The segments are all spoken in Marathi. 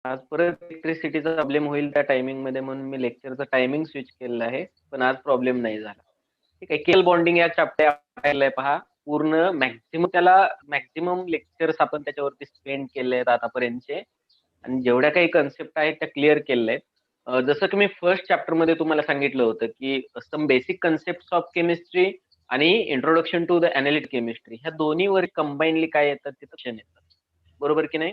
आज परत इलेक्ट्रिसिटीचा प्रॉब्लेम होईल त्या टायमिंगमध्ये म्हणून मी लेक्चरचं टायमिंग स्विच केलेलं आहे. पण आज प्रॉब्लेम नाही झाला. ठीक आहे. केबल बॉन्डिंग या चॅप्टर पहा. पूर्ण मॅक्झिमम लेक्चर्स आपण त्याच्यावरती स्पेंड केले आहेत आतापर्यंतचे आणि जेवढ्या काही कन्सेप्ट आहेत त्या क्लिअर केलेल्या आहेत. जसं की मी फर्स्ट चॅप्टरमध्ये तुम्हाला सांगितलं होतं की some basic concept of chemistry आणि introduction to the analytic chemistry ह्या दोन्हीवर कंबाईनली काय येतात तिथं क्वेश्चन येतात. बरोबर की नाही?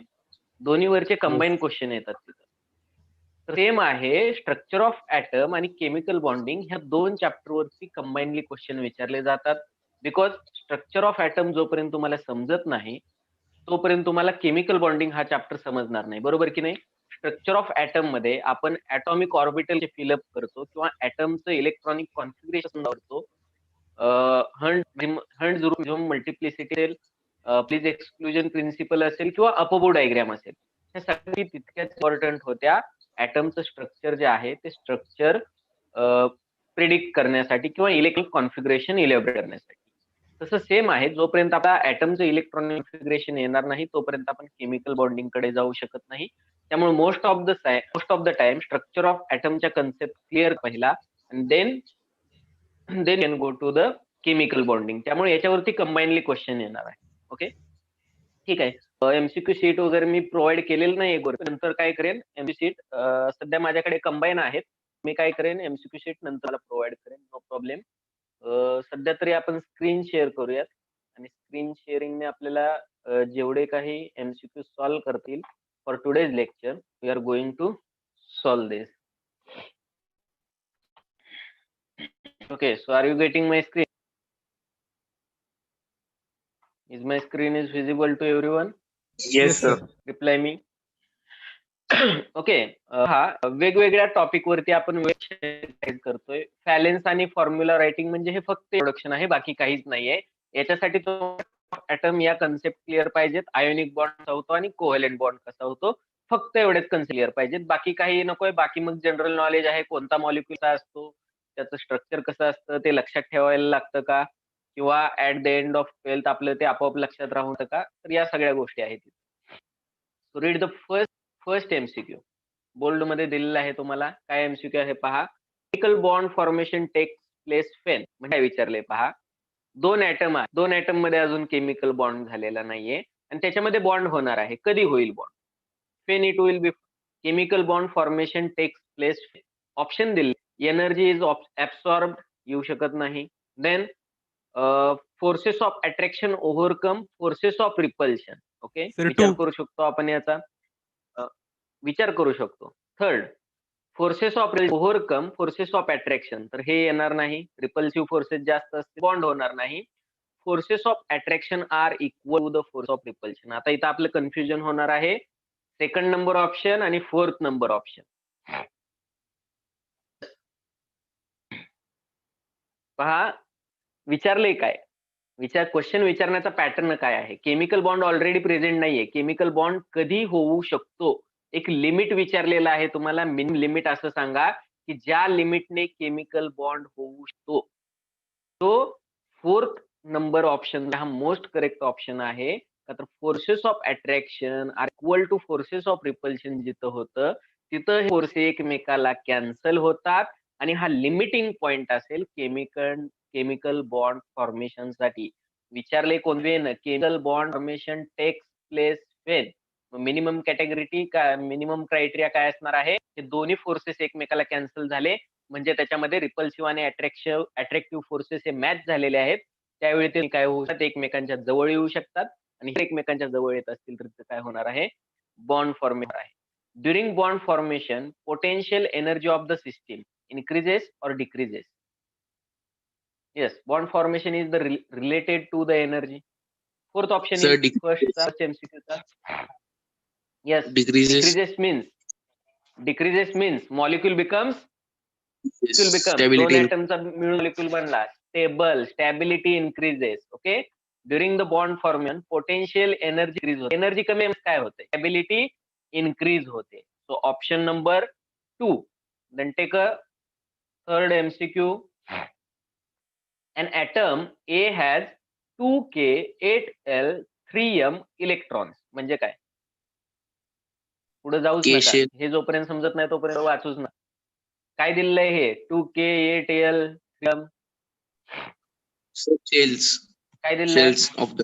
दोन्हीवरचे कंबाईन क्वेश्चन येतात तिथं. सेम आहे स्ट्रक्चर ऑफ ऍटम आणि केमिकल बॉन्डिंग ह्या दोन चॅप्टरवरती कंबाईनली क्वेश्चन विचारले जातात. बिकॉज स्ट्रक्चर ऑफ ऍटम जोपर्यंत तुम्हाला समजत नाही तोपर्यंत तुम्हाला केमिकल बॉन्डिंग हा चॅप्टर समजणार नाही. बरोबर की नाही? स्ट्रक्चर ऑफ ऍटम मध्ये आपण ऍटॉमिक ऑर्बिटल फिलअप करतो किंवा ऍटमचं इलेक्ट्रॉनिक कॉन्फिगरेशन करतो. हंट मल्टिप्लिसिटी असेल, प्लीज एक्सक्लुजन प्रिन्सिपल असेल किंवा अपोबो डायग्राम असेल, ह्या सगळ्या तितक्याच इम्पॉर्टंट होत्या ऍटमचं स्ट्रक्चर जे आहे ते स्ट्रक्चर प्रिडिक्ट करण्यासाठी किंवा इलेक्ट्रॉनिक कॉन्फिगरेशन इलेबरेट करण्यासाठी. तसं सेम आहे, जोपर्यंत आपला ऍटमचं इलेक्ट्रॉनिक कॉन्फिगरेशन येणार नाही तोपर्यंत आपण केमिकल बॉन्डिंग कडे जाऊ शकत नाही. त्यामुळे most of the time structure of ऍटमच्या कन्सेप्ट क्लिअर पहिला आणि then can go to the chemical bonding. त्यामुळे याच्यावरती कंबाईनली क्वेश्चन येणार आहे. ओके, ठीक आहे. एमसीक्यू शीट वगैरे मी प्रोव्हाइड केलेलं नाही. नंतर काय करेन, एमसीक्यू शीट सध्या माझ्याकडे कंबाईन आहेत. मी काय करेन, एमसीक्यू शीट नंतर प्रोव्हाइड करेन, नो प्रॉब्लेम. सध्या तरी आपण स्क्रीन शेअर करूयात आणि स्क्रीन शेअरिंगने आपल्याला जेवढे काही एमसीक्यू सॉल्व्ह करतील for today's lecture we are going to solve this. Okay, so are you getting my screen? Is my screen is visible to everyone? Yes, sir. Reply me. Okay, हा वेगवेगळ्या टॉपिक वरती आपण करतोय. फॅलेन्स आणि फॉर्म्युला रायटिंग म्हणजे हे फक्त इंट्रोडक्शन आहे, बाकी काहीच नाहीये. याच्यासाठी तो ऍटम या कन्सेप्ट क्लिअर पाहिजेत, आयोनिक बॉन्ड कसा होतो आणि कोव्हॅलेंट बॉन्ड कसा होतो, फक्त एवढेच कन्सेप्ट क्लिअर पाहिजेत. बाकी काही नकोय. बाकी मग जनरल नॉलेज आहे, कोणता मॉलिक्यूल असतो, त्याचं स्ट्रक्चर कसं असतं ते लक्षात ठेवायला लागतं का, किंवा at the end of 12th आपलं ते आपोआप लक्षात राहून का, तर या सगळ्या गोष्टी आहेत. Read the first MCQ. Bold मध्ये दिलेला आहे तुम्हाला. काय एमसीक्यू आहे पहा. Chemical bond formation takes place when. म्हणजे विचारले पहा, दोन ऍटम मध्ये अजून केमिकल बॉन्ड झालेला नाहीये आणि त्याच्यामध्ये बॉन्ड होणार आहे. कधी होईल bond? When it will be chemical bond formation takes place. Option दिले, एनर्जी इज ऍब्सॉर्ब, येऊ शकत नाही. Then forces of attraction overcome forces of repulsion. Okay, विचार करू शकतो आपण याचा, विचार करू शकतो. Third, forces of overcome forces of attraction, तर हे येणार नाही. रिपल्सिव्ह फोर्सेस जास्त असते, बॉन्ड होणार नाही. Forces of attraction are equal to the force of repulsion. आता इथं आपलं कन्फ्युजन होणार आहे सेकंड नंबर ऑप्शन आणि फोर्थ नंबर ऑप्शन. पहा, विचारले काय, क्वेश्चन विचारण्याचा पॅटर्न काय आहे. केमिकल बॉन्ड ऑलरेडी प्रेझेंट नाहीये. केमिकल बॉन्ड कधी होऊ शकतो, एक लिमिट विचारलेलं आहे तुम्हाला. मिनिमम लिमिट असं सांगा की ज्या लिमिटने केमिकल बॉन्ड होऊ शकतो. तो फोर्थ नंबर ऑप्शन हा मोस्ट करेक्ट ऑप्शन आहे. तर forces of attraction are equal to forces of repulsion जिथं होतं तिथं फोर्स एकमेकाला कॅन्सल होतात आणि हा लिमिटिंग पॉइंट असेल केमिकल बॉन्ड फॉर्मेशन साठी. विचारले कोणवेन chemical bond formation takes place when. Minimum category काय, मिनिमम क्रायटेरिया काय असणार आहे, हे दोन्ही फोर्सेस एकमेकाला कॅन्सल झाले म्हणजे त्याच्यामध्ये रिपल्सिव्ह आणि अट्रॅक्टिव्ह फोर्सेस हे मॅच झालेले आहेत. त्यावेळी ते काय होऊ शकतात, एकमेकांच्या जवळ येऊ शकतात आणि एकमेकांच्या जवळ येत असतील तर काय होणार आहे, बॉन्ड फॉर्मेशन आहे. During bond formation potential energy of the system increases or decreases? Yes, bond formation is the related to the energy. Fourth option Sir, is first MCQ. Yes, decreases means molecule becomes stability. दोन atoms molecule बनला, stability increases. Okay, during the bond formation potential energy increase होते. एनर्जी कमी काय होते, stability increase होते. So option number 2. Then take a third MCQ. An atom A has 2k 8l 3m electrons. म्हणजे काय? पुढे जाऊच K नका. shell. हे जोपर्यंत समजत नाही तोपर्यंत वाचूच नका. काय दिलेलं आहे हे 2K 8L So shells. काय दिलेलं Shells of the.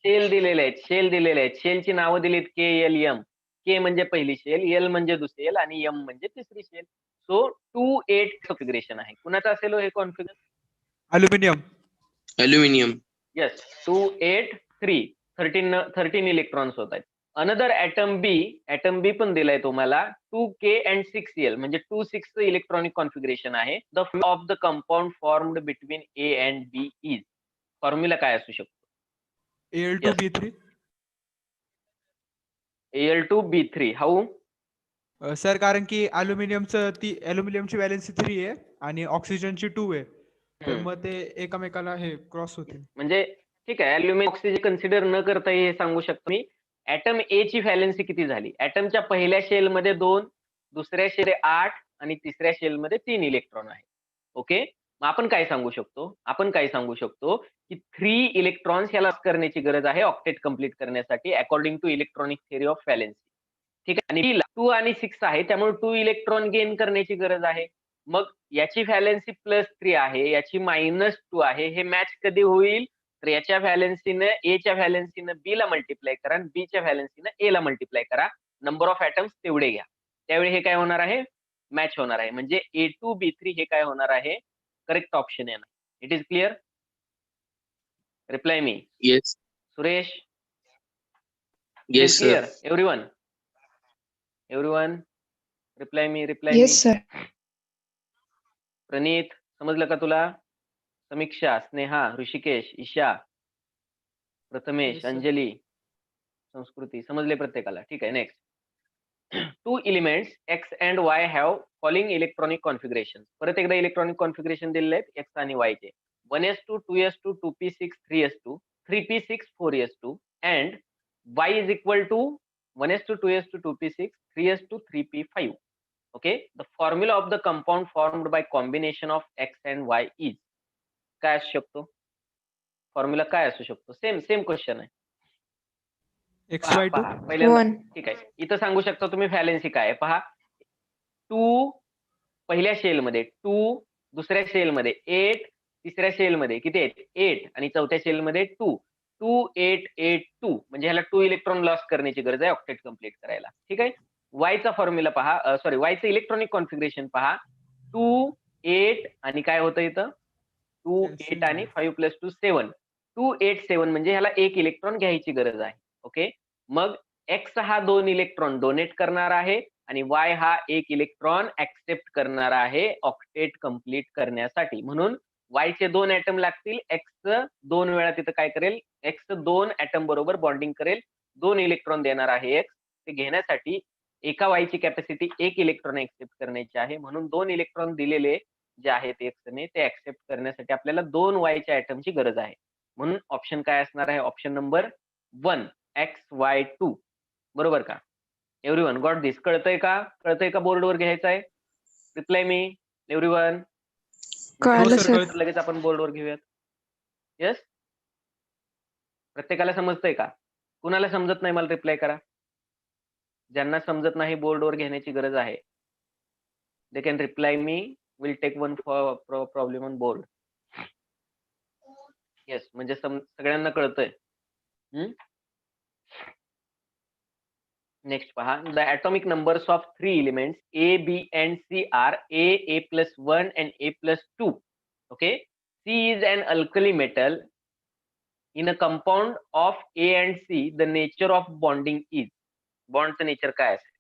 शेल दिलेले आहेत. शेलची नावं दिलीत KLM. के म्हणजे पहिली शेल, एल म्हणजे दुसरी शेल आणि एम म्हणजे तिसरी शेल. सो 2-8 कॉन्फिगरेशन आहे. कुणाचं असेल हे configuration? Aluminium. Aluminium. Yes 2-8-3 13 electrons होत आहेत. अनदर ऍटम बी पण दिलाय तुम्हाला 2K and 6L म्हणजे 2-6 इलेक्ट्रॉनिक कॉन्फिगरेशन आहे. The of the compound formed between A and B is. Formula काय असू शकतो? Al2B3. Al2B3 how? सर कारण की अल्युमिनियमची व्हॅलेन्सी 3 आहे आणि ऑक्सिजनची 2 आहे. तर मग ते एकमेकाला हे क्रॉस होतील. म्हणजे ठीक आहे, अल्युमिनियम ऑक्सिजन कन्सिडर न करता हे सांगू शकतो मी. ऍटम ए ची व्हॅलेन्सी किती झाली? ऍटमच्या पहिल्या शेल मध्ये 2, दुसऱ्या शेल 8 आणि तिसऱ्या शेल मध्ये 3 इलेक्ट्रॉन आहे. ओके, मग आपण काय सांगू शकतो की 3 इलेक्ट्रॉन्स ह्याला करण्याची गरज आहे ऑक्टेट कंप्लीट करण्यासाठी according to electronic theory of valency. ठीक आहे, आणि 2 आणि 6 आहे त्यामुळे 2 इलेक्ट्रॉन गेन करण्याची गरज आहे. मग याची व्हॅलेन्सी +3 आहे, याची -2 आहे. हे मॅच कधी होईल? तर याच्या व्हॅलेन्सीनं एच्या व्हॅलेन्सीनं बी ला मल्टिप्लाय करा आणि बी च्या व्हॅलेन्सीनं ए ला मल्टिप्लाय करा. नंबर ऑफ ऍटम्स तेवढे घ्या. त्यावेळी हे काय होणार आहे? मॅच होणार आहे. म्हणजे A2B3 हे काय होणार आहे? करेक्ट ऑप्शन येणार. It is clear? Reply me. Yes. Suresh? Yes, sir. Clear everyone? Reply me. Yes, sir. प्रणीत समजलं का तुला? समीक्षा, स्नेहा, ऋषिकेश, ईशा, प्रथमेश, Yes, sir. अंजली, संस्कृती समजले प्रत्येकाला? ठीक आहे, next. 2 elements X and Y have following electronic configuration. परत एकदा इलेक्ट्रॉनिक कॉन्फिगरेशन दिलेले आहेत X आणि Y चे. 1s2, 2s2, 2p6, 3s2, 3p6, 4s2 and Y is equal to 1s2, 2s2, 2p6, 3s2, 3p5. Okay, the formula of the compound formed by combination of X and Y is. काय असू शकतो? फॉर्म्युला काय असू शकतो? सेम क्वेश्चन आहे. XY2. पहिल्यांदा 1. ठीक आहे, इथं सांगू शकता तुम्ही व्हॅलेन्सी काय आहे. पहा, 2 पहिल्या शेलमध्ये, 2 दुसऱ्या शेलमध्ये, 8 तिसऱ्या शेलमध्ये किती आहेत? 8 आणि चौथ्या शेलमध्ये 2. 2 8 8 2 म्हणजे ह्याला 2 इलेक्ट्रॉन लॉस करण्याची गरज आहे ऑक्टेट कंप्लीट करायला. ठीक आहे, वायचा फॉर्म्युला पहा, सॉरी वायचं इलेक्ट्रॉनिक कॉन्फिगरेशन पहा. 2 8 आणि काय होतं इथं? 2 8 आणि 5 + 2 7. 2 8 7 म्हणजे ह्याला 1 इलेक्ट्रॉन घ्यायची गरज आहे. ओके, मग X हा 2 इलेक्ट्रॉन डोनेट करणार आहे आणि Y हा 1 इलेक्ट्रॉन ऍक्सेप्ट करणार आहे ऑक्टेट कंप्लीट करण्यासाठी. म्हणून Y चे 2 ऍटम लागतील. X 2 वेळा तिथं काय करेल? X 2 ऍटम बरोबर बॉन्डिंग करेल. 2 इलेक्ट्रॉन देणार आहे X. ते घेण्यासाठी एका Y ची कॅपॅसिटी 1 इलेक्ट्रॉन ऍक्सेप्ट करण्याची आहे. म्हणून 2 इलेक्ट्रॉन दिलेले जे आहेत X ने ते ऍक्सेप्ट करण्यासाठी आपल्याला 2 Y च्या ऍटमची गरज आहे. म्हणून ऑप्शन काय असणार आहे? Option number 1 XY2. बरोबर का? एव्हरीवन गॉट दिस? कळतंय का बोर्डवर घ्यायचं आहे? रिप्लाय मी एव्हरीवन. कळालं sir, सर. लगेच आपण बोर्डवर घेऊयात. येस, प्रत्येकाला समजतंय का? कुणाला समजत नाही मला रिप्लाय करा. ज्यांना समजत नाही बोर्डवर घेण्याची गरज आहे they can reply me. Will take one for problem on board. Yes, म्हणजे सगळ्यांना कळतंय. नेक्स्ट पहा, the atomic numbers of 3 elements A, B and C are A plus 1 and A plus 2. Okay, C is an alkali metal. In a compound of A and C, the nature of bonding is. बॉन्डचं नेचर काय असेल?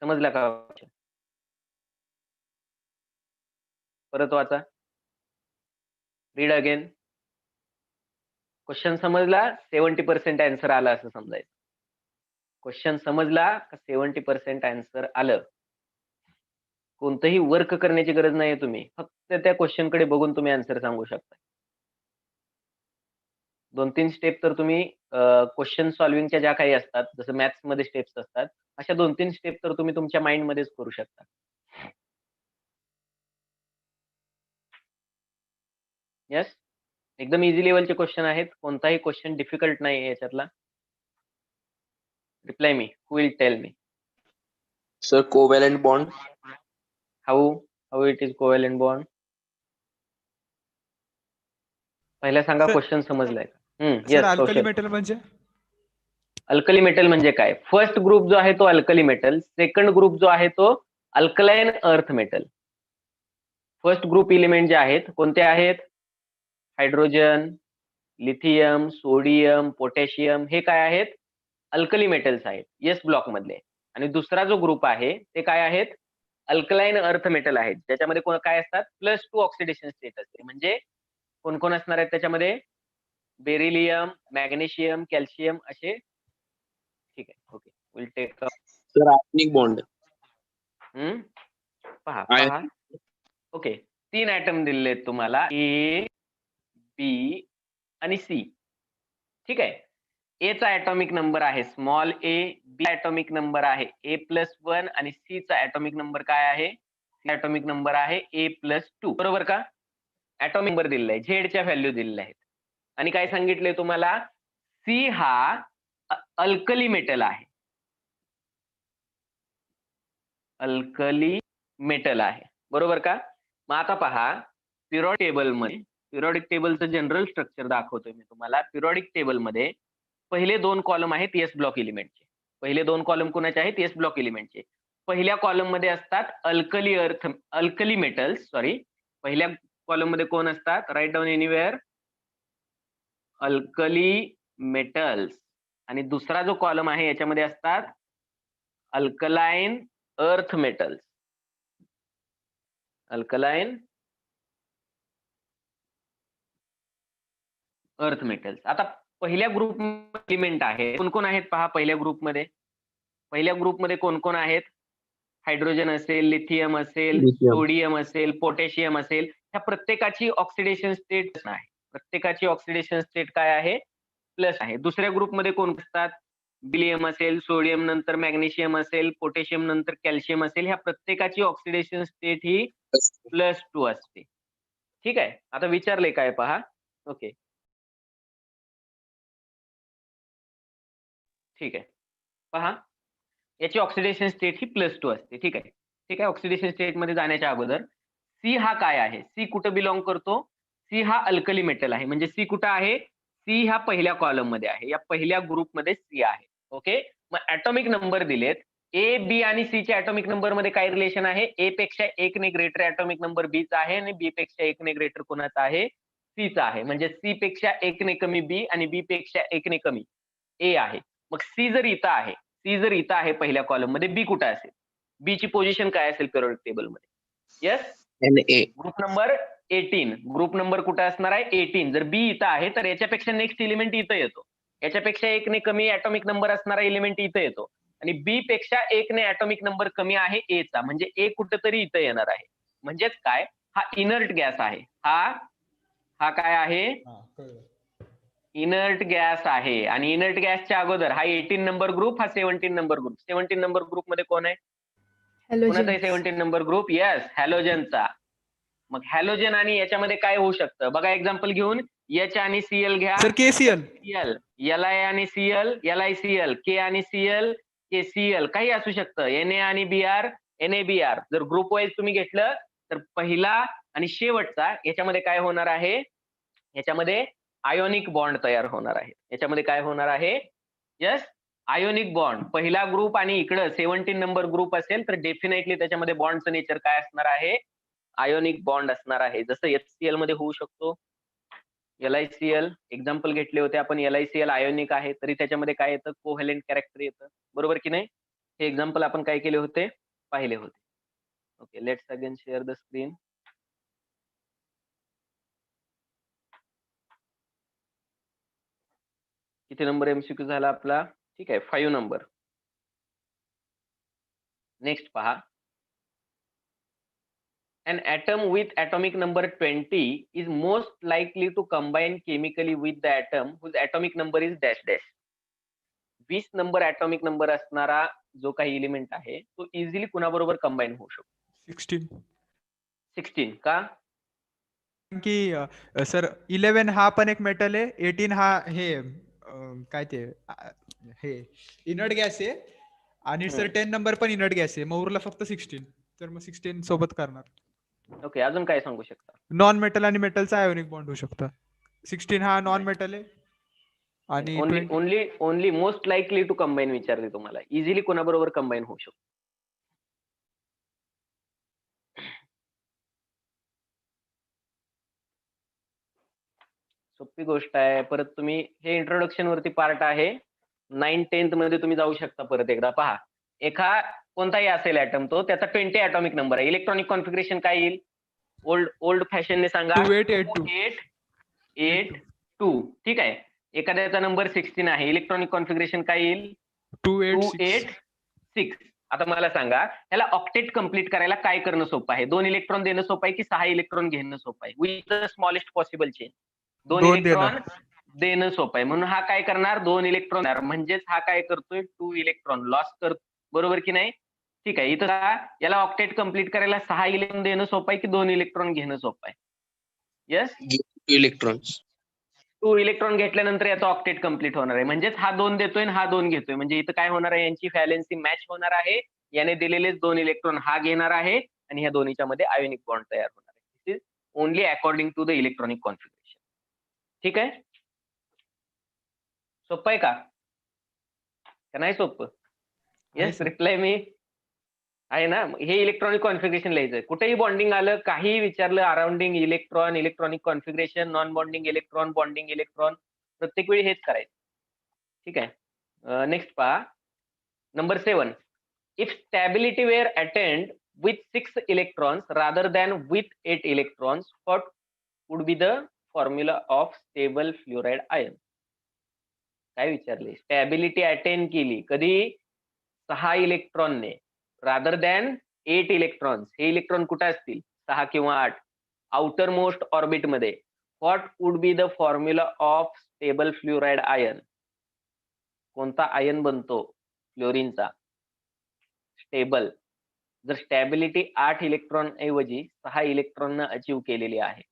समजला का? परत वाचा. Read again. क्वेश्चन समजला? 70% आन्सर आला असं समजायचं. क्वेश्चन समजला का 70% आन्सर आलं? कोणतंही वर्क करण्याची गरज नाहीये. तुम्ही फक्त त्या क्वेश्चन कडे बघून तुम्ही आन्सर सांगू शकता. 2-3 स्टेप तर तुम्ही क्वेश्चन सॉल्व्हिंगच्या ज्या काही असतात, जसं मॅथ्स मध्ये स्टेप्स असतात, अशा 2-3 स्टेप तर तुम्ही तुमच्या माइंड मध्येच करू शकता. येस, एकदम इझी लेवलचे क्वेश्चन आहेत. कोणताही क्वेश्चन डिफिकल्ट नाही याच्यातला. Reply me. Who will tell me? Sir, covalent bond. How it is covalent bond? पहिला सांगा Sir- क्वेश्चन समजलाय का? सर येस अल्कली कौशल. मेटल म्हणजे अल्कली मेटल म्हणजे काय? फर्स्ट ग्रुप जो आहे तो अल्कली मेटल, सेकंड ग्रुप जो आहे तो alkaline earth metal. First group element जे आहेत कोणते आहेत? हायड्रोजन, लिथियम, सोडियम, पोटॅशियम हे काय आहेत? अल्कली मेटल्स आहेत एस ब्लॉक मधले. आणि दुसरा जो ग्रुप आहे ते काय आहेत? अल्कलाइन अर्थ मेटल आहेत, ज्याच्यामध्ये काय असतात? +2 ऑक्सिडेशन स्टेट असते. म्हणजे कोण कोण असणार आहेत त्याच्यामध्ये? बेरिलियम, मॅग्नेशियम, कॅल्शियम असे. ठीक आहे, okay, will take. Sir, ionic bond. पहा Ion- पहा ओके, 3 ऍटम दिलेले आहेत तुम्हाला, ए, बी आणि सी. ठीक आहे. ए चा ऍटॉमिक नंबर आहे स्मॉल ए, बी ऍटॉमिक नंबर आहे A+1 आणि सी चा ऍटॉमिक नंबर काय आहे? ऍटॉमिक नंबर आहे A+2. बरोबर का? ऍटॉमिक नंबर दिलेला आहे, झेडच्या व्हॅल्यू दिलेल्या आहेत. आणि काय सांगितलंय तुम्हाला? सी हा अल्कली मेटल आहे. अल्कली मेटल आहे, बरोबर का? मग आता पहा, पिरियडिक टेबलमध्ये, पिरियडिक टेबलचं जनरल स्ट्रक्चर दाखवतोय मी तुम्हाला. पिरियडिक टेबलमध्ये पहिले 2 कॉलम आहेत एस ब्लॉक एलिमेंटचे. पहिले 2 कॉलम कोणाचे आहेत? एस ब्लॉक एलिमेंटचे. पहिल्या कॉलम मध्ये असतात अल्कली मेटल्स. सॉरी, पहिल्या कॉलम मध्ये कोण असतात? Right down anywhere. Alkali metals. आणि दुसरा जो कॉलम आहे याच्यामध्ये असतात alkaline earth metals. Alkaline earth metals. आता पहिल्या ग्रुप एलिमेंट आहे, कोण कोण आहेत पहा पहिल्या ग्रुपमध्ये. पहिल्या ग्रुपमध्ये कोण कोण आहेत? हायड्रोजन असेल, लिथियम असेल, Lithium. सोडियम असेल, पोटॅशियम असेल. ह्या प्रत्येकाची ऑक्सिडेशन स्टेट आहे. प्रत्येकाची ऑक्सिडेशन स्टेट काय आहे? प्लस आहे. दुसऱ्या ग्रुपमध्ये कोण असतात? बिलियम असेल, सोडियम नंतर मॅग्नेशियम असेल, पोटॅशियम नंतर कॅल्शियम असेल. ह्या प्रत्येकाची ऑक्सिडेशन स्टेट ही +2 असते. ठीक आहे. आता विचारले काय पहा. ओके, ठीक आहे. पहा, याची ऑक्सिडेशन स्टेट ही +2 असते. ठीक आहे. ठीक आहे. ऑक्सिडेशन स्टेट मध्ये जाण्याच्या अगोदर सी हा काय आहे? सी कुठं बिलॉंग करतो? सी हा अल्कली मेटल आहे. म्हणजे सी कुठं आहे? सी ह्या पहिल्या कॉलम मध्ये आहे. या पहिल्या ग्रुपमध्ये सी आहे. ओके. मग ऍटॉमिक नंबर दिलेत. ए, बी आणि सी च्या ऍटॉमिक नंबर मध्ये काय रिलेशन आहे? ए पेक्षा 1 ने ग्रेटर ऍटॉमिक नंबर बी चा आहे आणि बी पेक्षा 1 ने ग्रेटर कोणाचा आहे? सी चा आहे. म्हणजे सी पेक्षा 1 ने कमी बी आणि बी पेक्षा 1 ने कमी ए आहे. मग सी जर इथं आहे पहिल्या कॉलम मध्ये, बी कुठे असेल? बी ची पोझिशन काय असेल पिरियडिक टेबल मध्ये? Yes, Na. Group number 18. Group number कुठे असणार आहे? 18. जर बी इथं आहे तर याच्यापेक्षा नेक्स्ट एलिमेंट इथं येतो. याच्यापेक्षा 1 ने कमी ऍटॉमिक नंबर असणारा एलिमेंट इथं येतो. आणि बी पेक्षा 1 ने ऍटॉमिक नंबर कमी आहे ए चा, म्हणजे ए कुठेतरी इथं येणार आहे. म्हणजेच काय? हा इनर्ट गॅस आहे. हा काय आहे? इनर्ट गॅस आहे. आणि इनर्ट गॅसच्या अगोदर हा 18 नंबर ग्रुप, हा 17 नंबर ग्रुप. 17 नंबर ग्रुप मध्ये कोण आहे? कोणाचा आहे 17 नंबर ग्रुप? येस, हॅलोजनचा. मग हॅलोजन आणि याच्यामध्ये काय होऊ शकतं बघा. एक्झाम्पल घेऊन एच आणि सीएल घ्या. Sir KCl. CL, L I आणि सीएल, LiCl, के आणि सीएल, KCl, काही असू शकतं. Na आणि Br, NaBr. जर ग्रुप वाईज तुम्ही घेतलं तर पहिला आणि शेवटचा याच्यामध्ये काय होणार आहे? याच्यामध्ये आयोनिक बॉन्ड तयार होणार आहे. याच्यामध्ये काय होणार आहे? Yes, ionic bond. पहिला ग्रुप आणि इकडं 17 नंबर ग्रुप असेल तर डेफिनेटली त्याच्यामध्ये बॉन्डचं नेचर काय असणार आहे? आयोनिक बॉन्ड असणार आहे. जसं HCl मध्ये होऊ शकतो. LiCl एक्झाम्पल घेतले होते आपण. LiCl आयोनिक आहे तरी त्याच्यामध्ये काय येतं? कोव्हॅलेंट कॅरेक्टर येतं. बरोबर की नाही? हे एक्झाम्पल आपण काय केले होते? पाहिले होते. Okay, let's again share the screen. किती नंबर MCQ झाला आपला? ठीक आहे, 5 नंबर. नेक्स्ट पहा. An atom with atomic number 20 is most likely to combine chemically with the atom whose atomic number is dash dash. 20 number atomic number असणारा जो काही एलिमेंट आहे तो इझिली कुणाबरोबर कंबाईन होऊ शकतो? 16 का? की सर 11 हा पण एक मेटल आहे, 18 हा हे काय ते हे इनर्ट गॅस आहे आणि सर 10 नंबर पण इनट गॅस आहे, मग उरला फक्त 16. तर मग 16 सोबत करणार. ओके, अजून काय सांगू शकता? नॉन मेटल आणि मेटलचा आयोनिक बॉन्ड होऊ शकतो. 16 हा नॉन मेटल आहे आणि only 20 only only most likely to combine विचारते तुम्हाला. इझिली कोणाबरोबर कंबाईन होऊ शकतो? सोपी गोष्ट आहे. परत तुम्ही हे इंट्रोडक्शन वरती पार्ट आहे. 9th 10th मध्ये तुम्ही जाऊ शकता परत एकदा. पहा, कोणताही असेल ॲटम तो, त्याचा 20 ॲटॉमिक नंबर आहे. इलेक्ट्रॉनिक कॉन्फिगरेशन काय येईल? ओल्ड फॅशनने सांगा. 2882. 2882. ठीक आहे. एखाद्याचा नंबर 16 आहे. इलेक्ट्रॉनिक कॉन्फिगरेशन काय येईल? 286. 286. आता मला सांगा, ह्याला ऑक्टेट कंप्लीट करायला काय करणं सोपं आहे? 2 इलेक्ट्रॉन देणं सोपं आहे की 6 इलेक्ट्रॉन घेणं सोपं आहे? Which the smallest possible change? 2 दोन इलेक्ट्रॉन देणं सोपं आहे. म्हणून हा काय करणार? 2 इलेक्ट्रॉन, म्हणजेच हा काय करतोय? 2 इलेक्ट्रॉन लॉस करतो. बरोबर की नाही? ठीक आहे. इथं याला ऑक्टेट कंप्लीट करायला 6 इलेक्ट्रॉन देणं सोपं आहे की 2 इलेक्ट्रॉन घेणं सोपं आहे? Yes, 2 electrons. 2 इलेक्ट्रॉन घेतल्यानंतर याचा ऑक्टेट कंप्लीट होणार आहे. म्हणजेच हा 2 देतोय आणि हा 2 घेतोय. म्हणजे इथं काय होणार आहे? यांची व्हॅलेन्सी मॅच होणार आहे. याने दिलेलेच 2 इलेक्ट्रॉन हा घेणार आहे आणि ह्या दोन्हीच्या मध्ये आयोनिक बॉन्ड तयार होणार आहे. This is only according to the electronic configuration. ठीक आहे? सोपं आहे का नाही सोपं? येस, रिप्लाय मी आहे ना. हे इलेक्ट्रॉनिक कॉन्फिगरेशन लिहायचंय. कुठेही बॉन्डिंग आलं, काहीही विचारलं, अराउंडिंग electron, electronic configuration, non bonding electron, bonding electron, प्रत्येक वेळी हेच करायचं. ठीक आहे. नेक्स्ट पहा, number 7. If stability were attained with 6 electrons rather than with 8 electrons, what would be the formula of stable fluoride ion? काय विचारले? स्टॅबिलिटी अटेन केली कधी? 6 इलेक्ट्रॉनने, रादर दॅन 8 इलेक्ट्रॉन्स. हे इलेक्ट्रॉन कुठे असतील? 6 किंवा 8. आउटर मोस्ट ऑर्बिट मध्ये. What would be the formula of stable fluoride ion? कोणता आयन बनतो फ्लोरीनचा स्टेबल? जर स्टॅबिलिटी 8 इलेक्ट्रॉन ऐवजी 6 इलेक्ट्रॉन अचीव्ह केलेली आहे,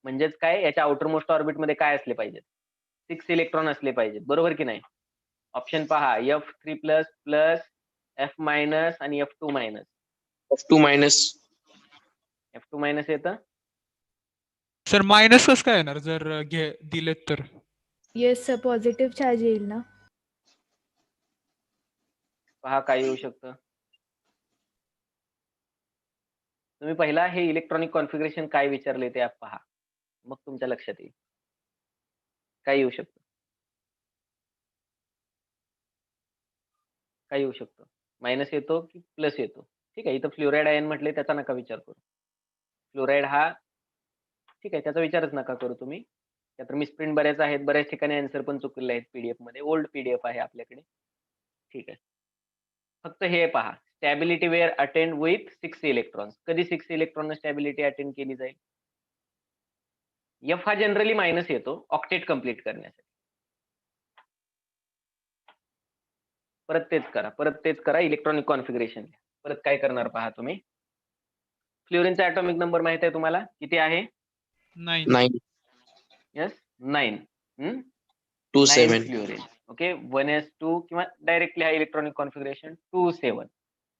म्हणजेच काय? याच्या आउटर मोस्ट ऑर्बिट मध्ये काय असले पाहिजेत? 6 इलेक्ट्रॉन असले पाहिजेत. बरोबर की नाही? ऑप्शन पहा, F3 plus plus, F minus आणि F2 minus. F2 minus. F2 minus येतं. सर मायनस कसं काय येणार जर दिलेत तर? येस सर, पॉझिटिव्ह चार्ज येईल ना. पहा काय येऊ शकतं. तुम्ही पहिला हे इलेक्ट्रॉनिक कॉन्फिगरेशन काय विचारले ते पहा, मग तुमच्या लक्षात येईल काय येऊ शकतं. काय येऊ शकतं? मायनस येतो की प्लस येतो? ठीक आहे. इथं फ्लोराइड आयन म्हटले, त्याचा नका विचार करू. फ्लोराइड हा ठीक आहे, त्याचा विचारच नका करू तुम्ही. त्यात मिसप्रिंट बऱ्याच आहेत, बऱ्याच ठिकाणी आन्सर पण चुकलेले आहेत पीडीएफ मध्ये. ओल्ड पीडीएफ आहे आपल्याकडे. ठीक आहे. फक्त हे पहा, stability were attained with 6 electrons. कधी 6 इलेक्ट्रॉन स्टॅबिलिटी अटेंड केली जाईल? एफ हा जनरली मायनस येतो ऑक्टेट कंप्लीट करण्यासाठी. परत तेच करा इलेक्ट्रॉनिक कॉन्फिगरेशन. परत काय करणार पहा तुम्ही. फ्लोरीनचा ॲटॉमिक नंबर माहित आहे तुम्हाला किती आहे? 9. यस, 9. 27. फ्लोरीन. ओके, 1s2 किंवा डायरेक्टली हा इलेक्ट्रॉनिक कॉन्फिगरेशन 27.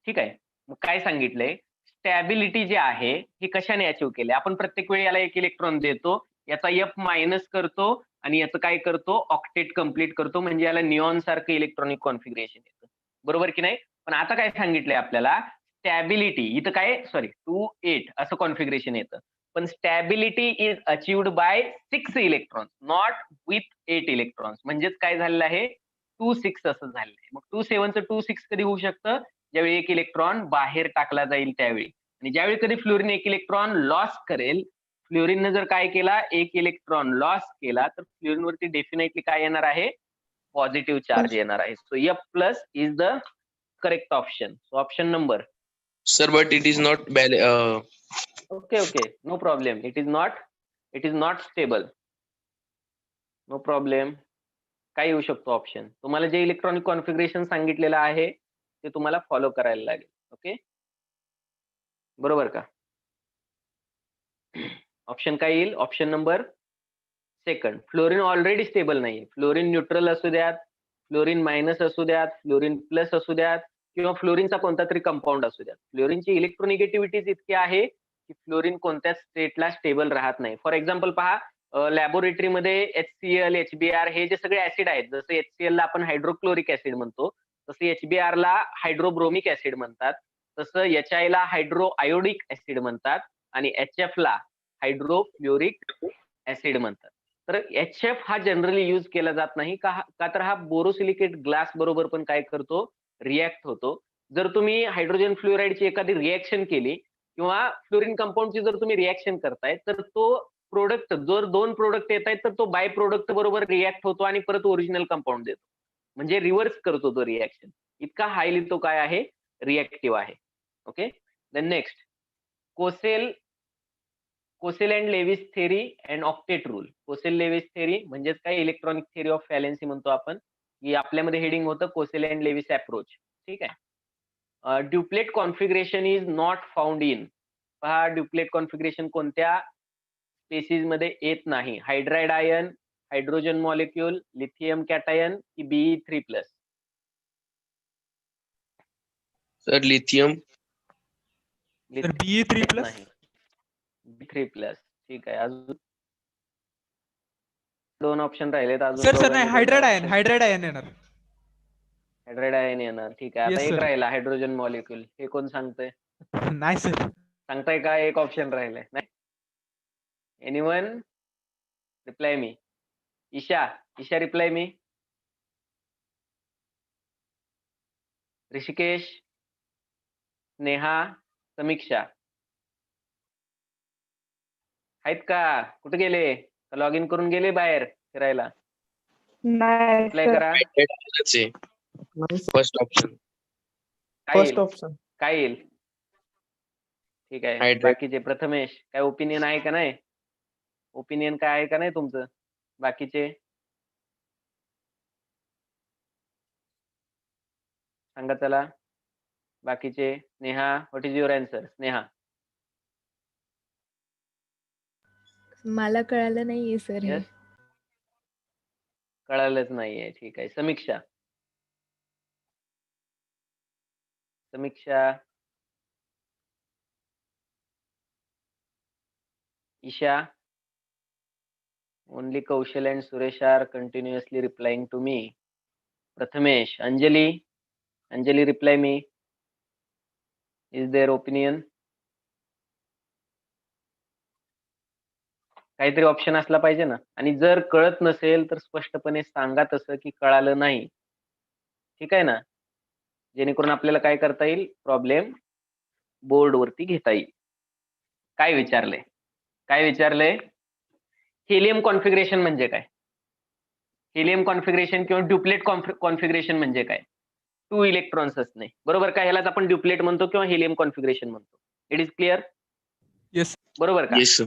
ठीक आहे. मग काय सांगितलंय? स्टॅबिलिटी जे आहे ही कशाने अचीव्ह केली? आपण प्रत्येक वेळी याला 1 इलेक्ट्रॉन देतो, याचा F मायनस करतो आणि याचं काय करतो? ऑक्टेट कंप्लीट करतो. म्हणजे याला निऑन सारखं इलेक्ट्रॉनिक कॉन्फिगरेशन येतं. बरोबर की नाही? पण आता काय सांगितलंय आपल्याला? स्टॅबिलिटी इथं काय 2-8 असं कॉन्फिगरेशन येतं. पण stability is achieved by 6 electrons, not with 8 electrons. म्हणजेच काय झालेलं आहे? 2-6 असं झालेलं आहे. मग 2-7चं 2-6 कधी होऊ शकतं? ज्यावेळी 1 इलेक्ट्रॉन बाहेर टाकला जाईल त्यावेळी. आणि ज्यावेळी कधी फ्लोरीन 1 इलेक्ट्रॉन लॉस करेल, फ्लोरीनने जर काय केला? 1 इलेक्ट्रॉन लॉस केला, तर फ्लोरीन वरती डेफिनेटली काय येणार आहे? पॉझिटिव्ह चार्ज येणार आहे. So F plus is the correct option. So option number. Sir, but it is not Okay, no problem. It is not stable. No problem. काय येऊ शकतो ऑप्शन? तुम्हाला जे इलेक्ट्रॉनिक कॉन्फिगरेशन सांगितलेलं आहे ते तुम्हाला फॉलो करायला लागेल. ओके, बरोबर का? ऑप्शन काय येईल? Option number 2. Fluorine already stable नाही. फ्लोरीन न्यूट्रल असू द्यात, फ्लोरीन मायनस असू द्यात, फ्लोरीन प्लस असू द्यात, किंवा फ्लोरीनचा कोणता तरी कंपाऊंड असू द्या. फ्लोरीनची इलेक्ट्रोनिगेटिव्हिटीज इतकी आहे की फ्लोरीन कोणत्याच स्टेटला स्टेबल राहत नाही. फॉर एक्झाम्पल पहा, लॅबोरेटरीमध्ये HCl, HBr हे जे सगळे ऍसिड आहेत, जसं HCl ला आपण हायड्रोक्लोरिक ऍसिड म्हणतो, तसं HBr ला हायड्रोब्रोमिक ऍसिड म्हणतात, तसं HI ला हायड्रो आयोडिक ऍसिड म्हणतात आणि HF ला हायड्रोफ्लोरिक ऍसिड म्हणतात. तर HF हा जनरली यूज केला जात नाही का तर हा बोरोसिलिकेट ग्लास बरोबर पण काय करतो, रिॲक्ट होतो. जर तुम्ही हायड्रोजन फ्लोराईडची एखादी रिॲक्शन केली किंवा फ्लोरीन कंपाऊंडची जर तुम्ही रिॲक्शन करताय, तर तो प्रोडक्ट जर 2 प्रोडक्ट येत आहेत, तर तो बाय प्रोडक्ट बरोबर रिॲक्ट होतो आणि परत ओरिजिनल कंपाऊंड देतो. म्हणजे रिव्हर्स करतो तो रिॲक्शन. इतका हायली तो काय आहे, रिॲक्टिव्ह आहे. Okay. Then next, Kossel and Lewis theory and octet rule. Kossel Lewis theory म्हणजेच काय, इलेक्ट्रॉनिक थेरी ऑफ व्हॅलेन्सी म्हणतो आपण, की आपल्यामध्ये हेडिंग होतं कोसेल अँड लेविस अप्रोच. ठीक आहे. Duplet configuration is not found in. पहा, ड्युप्लेट कॉन्फिगरेशन कोणत्या स्पेसिस मध्ये येत नाही. Hydride ion, hydrogen molecule, lithium cation की Be3+. Sir lithium. तर Be3+. नाही, Be3+. ठीक आहे. अजून 2 ऑप्शन राहिलेत. अजून सर नाही, दोघांनी हायड्राइड कोणता आयन option? हायड्राइड आयन येणार. हायड्राइड आयन येणार. ठीक आहे. आता Yes, एक sir. राहिला हायड्रोजन मॉलिक्यूल. हे कोण सांगतंय? नाही सर. सांगताय का? एक ऑप्शन राहिलाय. नाही, एनीवन रिप्लाय मी. ईशा रिप्लाय मी. ऋषिकेश, स्नेहा, समीक्षा आहेत का? कुठे गेले? लॉग इन करून गेले बाहेर फिरायला? नाही रिप्लाय सर. करा. First option. काय फर्स्ट येईल? ऑप्शन. काय येईल? ठीक आहे. Hydrate. बाकीचे, प्रथमेश, काय ओपिनियन आहे का नाही? ओपिनियन काय आहे का नाही तुमचं? बाकीचे सांगा चला. बाकीचे, Sneha, what is your answer? Sneha. मला कळालं नाहीये सर हे. Yes? कळालंच नाहीये. ठीक आहे. Samiksha. Isha. Only Kaushal and Suresh are continuously replying to me. Prathamesh. Anjali reply me. Is there opinion? काहीतरी ऑप्शन असला पाहिजे ना. आणि जर कळत नसेल तर स्पष्टपणे सांगा तसं की कळालं नाही. ठीक आहे ना, जेणेकरून आपल्याला काय करता येईल, प्रॉब्लेम बोर्ड वरती घेता येईल. काय विचारलंय? हेलियम कॉन्फिगरेशन म्हणजे काय? हेलियम कॉन्फिगरेशन किंवा ड्युप्लेट कॉन्फिगरेशन म्हणजे काय? 2 इलेक्ट्रॉन्स असणे, बरोबर का? ह्यालाच आपण ड्युप्लेट म्हणतो किंवा हेलियम कॉन्फिगरेशन म्हणतो. It is clear? येस. बरोबर का? Yes sir.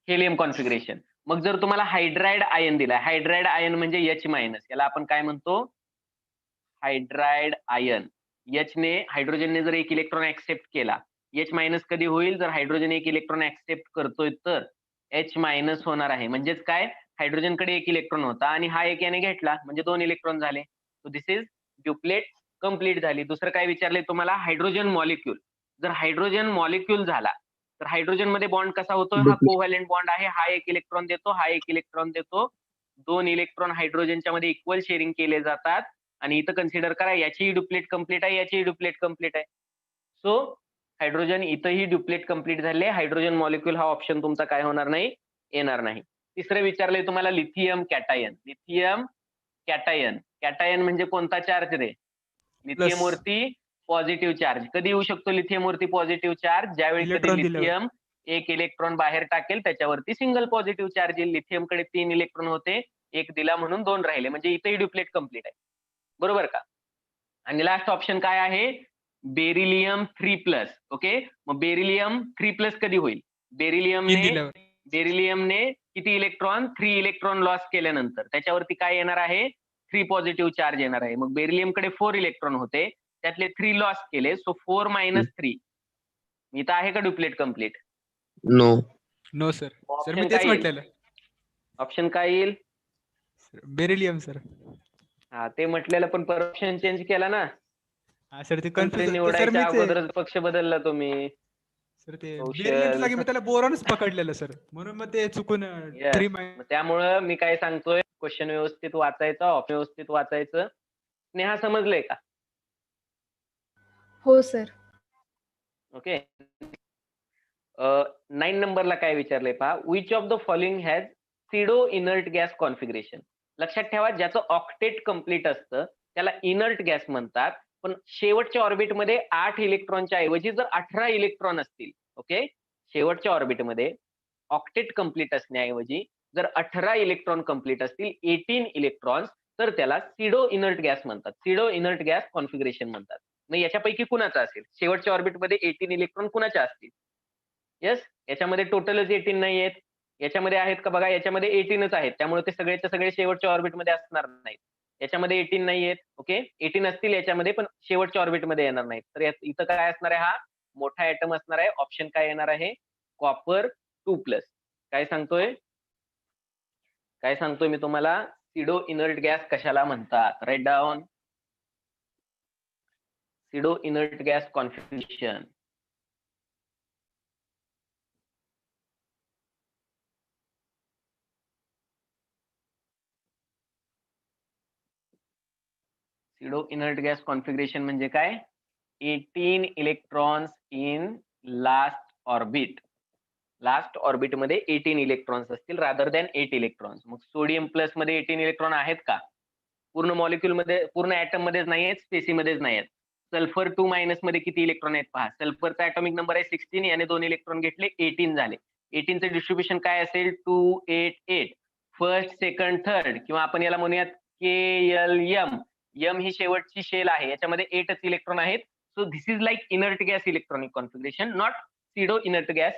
Helium configuration. मग जर तुम्हाला हायड्राइड आयन दिलाय, हायड्राइड आयन म्हणजे H-, याला आपण काय म्हणतो? Hydride ion. H ने, हायड्रोजनने जर एक इलेक्ट्रॉन ऍक्सेप्ट केला, H- कधी होईल? जर हायड्रोजन एक इलेक्ट्रॉन ऍक्सेप्ट करतोय तर H- होणार आहे. म्हणजेच काय, हायड्रोजनकडे एक इलेक्ट्रॉन होता आणि हा एक याने घेतला, म्हणजे 2 इलेक्ट्रॉन झाले. सो दिस इज ड्युप्लेट कंप्लीट झाली. दुसरं काय विचारलंय तुम्हाला? Hydrogen molecule. जर हायड्रोजन मॉलिक्यूल झाला तर हायड्रोजन मध्ये बॉन्ड कसा होतो? हा कोव्हॅलेंट बॉन्ड आहे. हा एक इलेक्ट्रॉन देतो, हा एक इलेक्ट्रॉन देतो. 2 इलेक्ट्रॉन हायड्रोजनच्या मध्ये इक्वल शेअरिंग केले जातात. आणि इथं कन्सिडर करा, याचीही ड्युप्लेट कंप्लीट आहे, याचीही ड्युप्लेट कंप्लीट आहे. सो हायड्रोजन इथंही ड्युप्लेट कंप्लीट झाले. हायड्रोजन मॉलिक्यूल हा ऑप्शन तुमचा काय होणार नाही, येणार नाही. तिसरं विचारलंय तुम्हाला लिथियम कॅटायन. कॅटायन म्हणजे कोणता चार्ज रे? लिथियम वरती पॉझिटिव्ह चार्ज. कधी येऊ शकतो लिथियम वरती पॉझिटिव्ह चार्ज? ज्यावेळी कधी इलेक्ट्रॉन दिल्यावर. लिथियम एक इलेक्ट्रॉन बाहेर टाकेल, त्याच्यावरती सिंगल पॉझिटिव्ह चार्ज येईल. लिथियम कडे 3 इलेक्ट्रॉन होते, एक दिला म्हणून 2 राहिले, म्हणजे इथेही ड्युप्लेट कंप्लीट आहे. बरोबर का? आणि लास्ट ऑप्शन काय आहे? बेरिलियम 3+. ओके, मग बेरिलियम 3+ कधी होईल? बेरिलियमने किती इलेक्ट्रॉन? 3 इलेक्ट्रॉन लॉस केल्यानंतर त्याच्यावरती काय येणार आहे? 3 पॉझिटिव्ह चार्ज येणार आहे. मग बेरिलियम कडे 4 इलेक्ट्रॉन होते, त्यातले 3 लॉस केले, सो 4 - 3. इथं आहे का duplet complete? No. No sir. Sir मी ऑप्शन तेच काय येईल? म्हटलेलं. ऑप्शन काय येईल? Beryllium sir. हा, ते म्हटलेलं, पण ऑप्शन चेंज केला ना. हा सर ते पण ते कन्फ्युज सर निवडायच्या मीच आहे अगोदरच पक्ष बदलला तुम्ही. सर ते बेरियमच्या कौशल. जागी मी त्याला बोरॉनच पकडलेलं सर म्हणून मग ते चुकून Yes. 3 मग त्यामुळं मी काय सांगतोय, क्वेश्चन व्यवस्थित वाचायचा, ऑप्शन व्यवस्थित वाचायचं. स्नेहा समजलंय का? हो सर. ओके. 9 नंबरला काय विचारलंय पहा, which of the following has सिडो inert gas configuration. लक्षात ठेवा, ज्याचं ऑक्टेट कंप्लीट असतं त्याला इनर्ट गॅस म्हणतात. पण शेवटच्या ऑर्बिटमध्ये 8 इलेक्ट्रॉनच्या ऐवजी जर 18 इलेक्ट्रॉन असतील, ओके, शेवटच्या ऑर्बिटमध्ये ऑक्टेट कंप्लीट असण्याऐवजी जर 18 इलेक्ट्रॉन कंप्लीट असतील, 18 इलेक्ट्रॉन्स, तर त्याला सिडो इनर्ट गॅस म्हणतात. सिडो इनर्ट गॅस कॉन्फिगरेशन म्हणतात. मग याच्यापैकी कुणाचा असेल? शेवटच्या ऑर्बिटमध्ये 18 इलेक्ट्रॉन कुणाच्या असतील? येस, याच्यामध्ये टोटलच 18 नाही आहेत. याच्यामध्ये आहेत का बघा, याच्यामध्ये 18च आहेत. त्यामुळे ते सगळेच्या सगळे शेवटच्या ऑर्बिटमध्ये असणार नाहीत. याच्यामध्ये 18 नाही आहेत. ओके, 18 असतील याच्यामध्ये, पण शेवटच्या ऑर्बिटमध्ये येणार नाहीत. तर इथं काय असणार आहे? हा मोठा ऍटम असणार आहे. ऑप्शन काय येणार आहे? कॉपर 2+. काय सांगतोय? काय सांगतोय मी तुम्हाला? सिडो इनर्ट गॅस कशाला म्हणतात? Right down. Pseudo inert gas configuration. Pseudo inert gas configuration म्हणजे काय? 18 electrons in last orbit. Last orbit मध्ये 18 इलेक्ट्रॉन्स असतील रादर दॅन 8 इलेक्ट्रॉन्स. मग सोडियम प्लस मध्ये 18 इलेक्ट्रॉन आहेत का? पूर्ण मॉलिक्यूल मध्ये, पूर्ण ऍटम मध्येच नाही आहेत, स्पेसीमध्येच नाही आहेत. सल्फर 2 मायनस मध्ये किती इलेक्ट्रॉन आहेत पहा. सल्फरचा ऍटॉमिक नंबर आहे 16, याने 2 इलेक्ट्रॉन घेतले, 18 झाले. 18 चे डिस्ट्रीब्युशन काय असेल? 2, 8, 8. फर्स्ट, सेकंड, थर्ड, किंवा आपण याला म्हणूयात KLM. यम ही शेवटची शेल आहे, याच्यामध्ये 8च इलेक्ट्रॉन आहेत. So this is like inert gas electronic configuration, not सिडो inert gas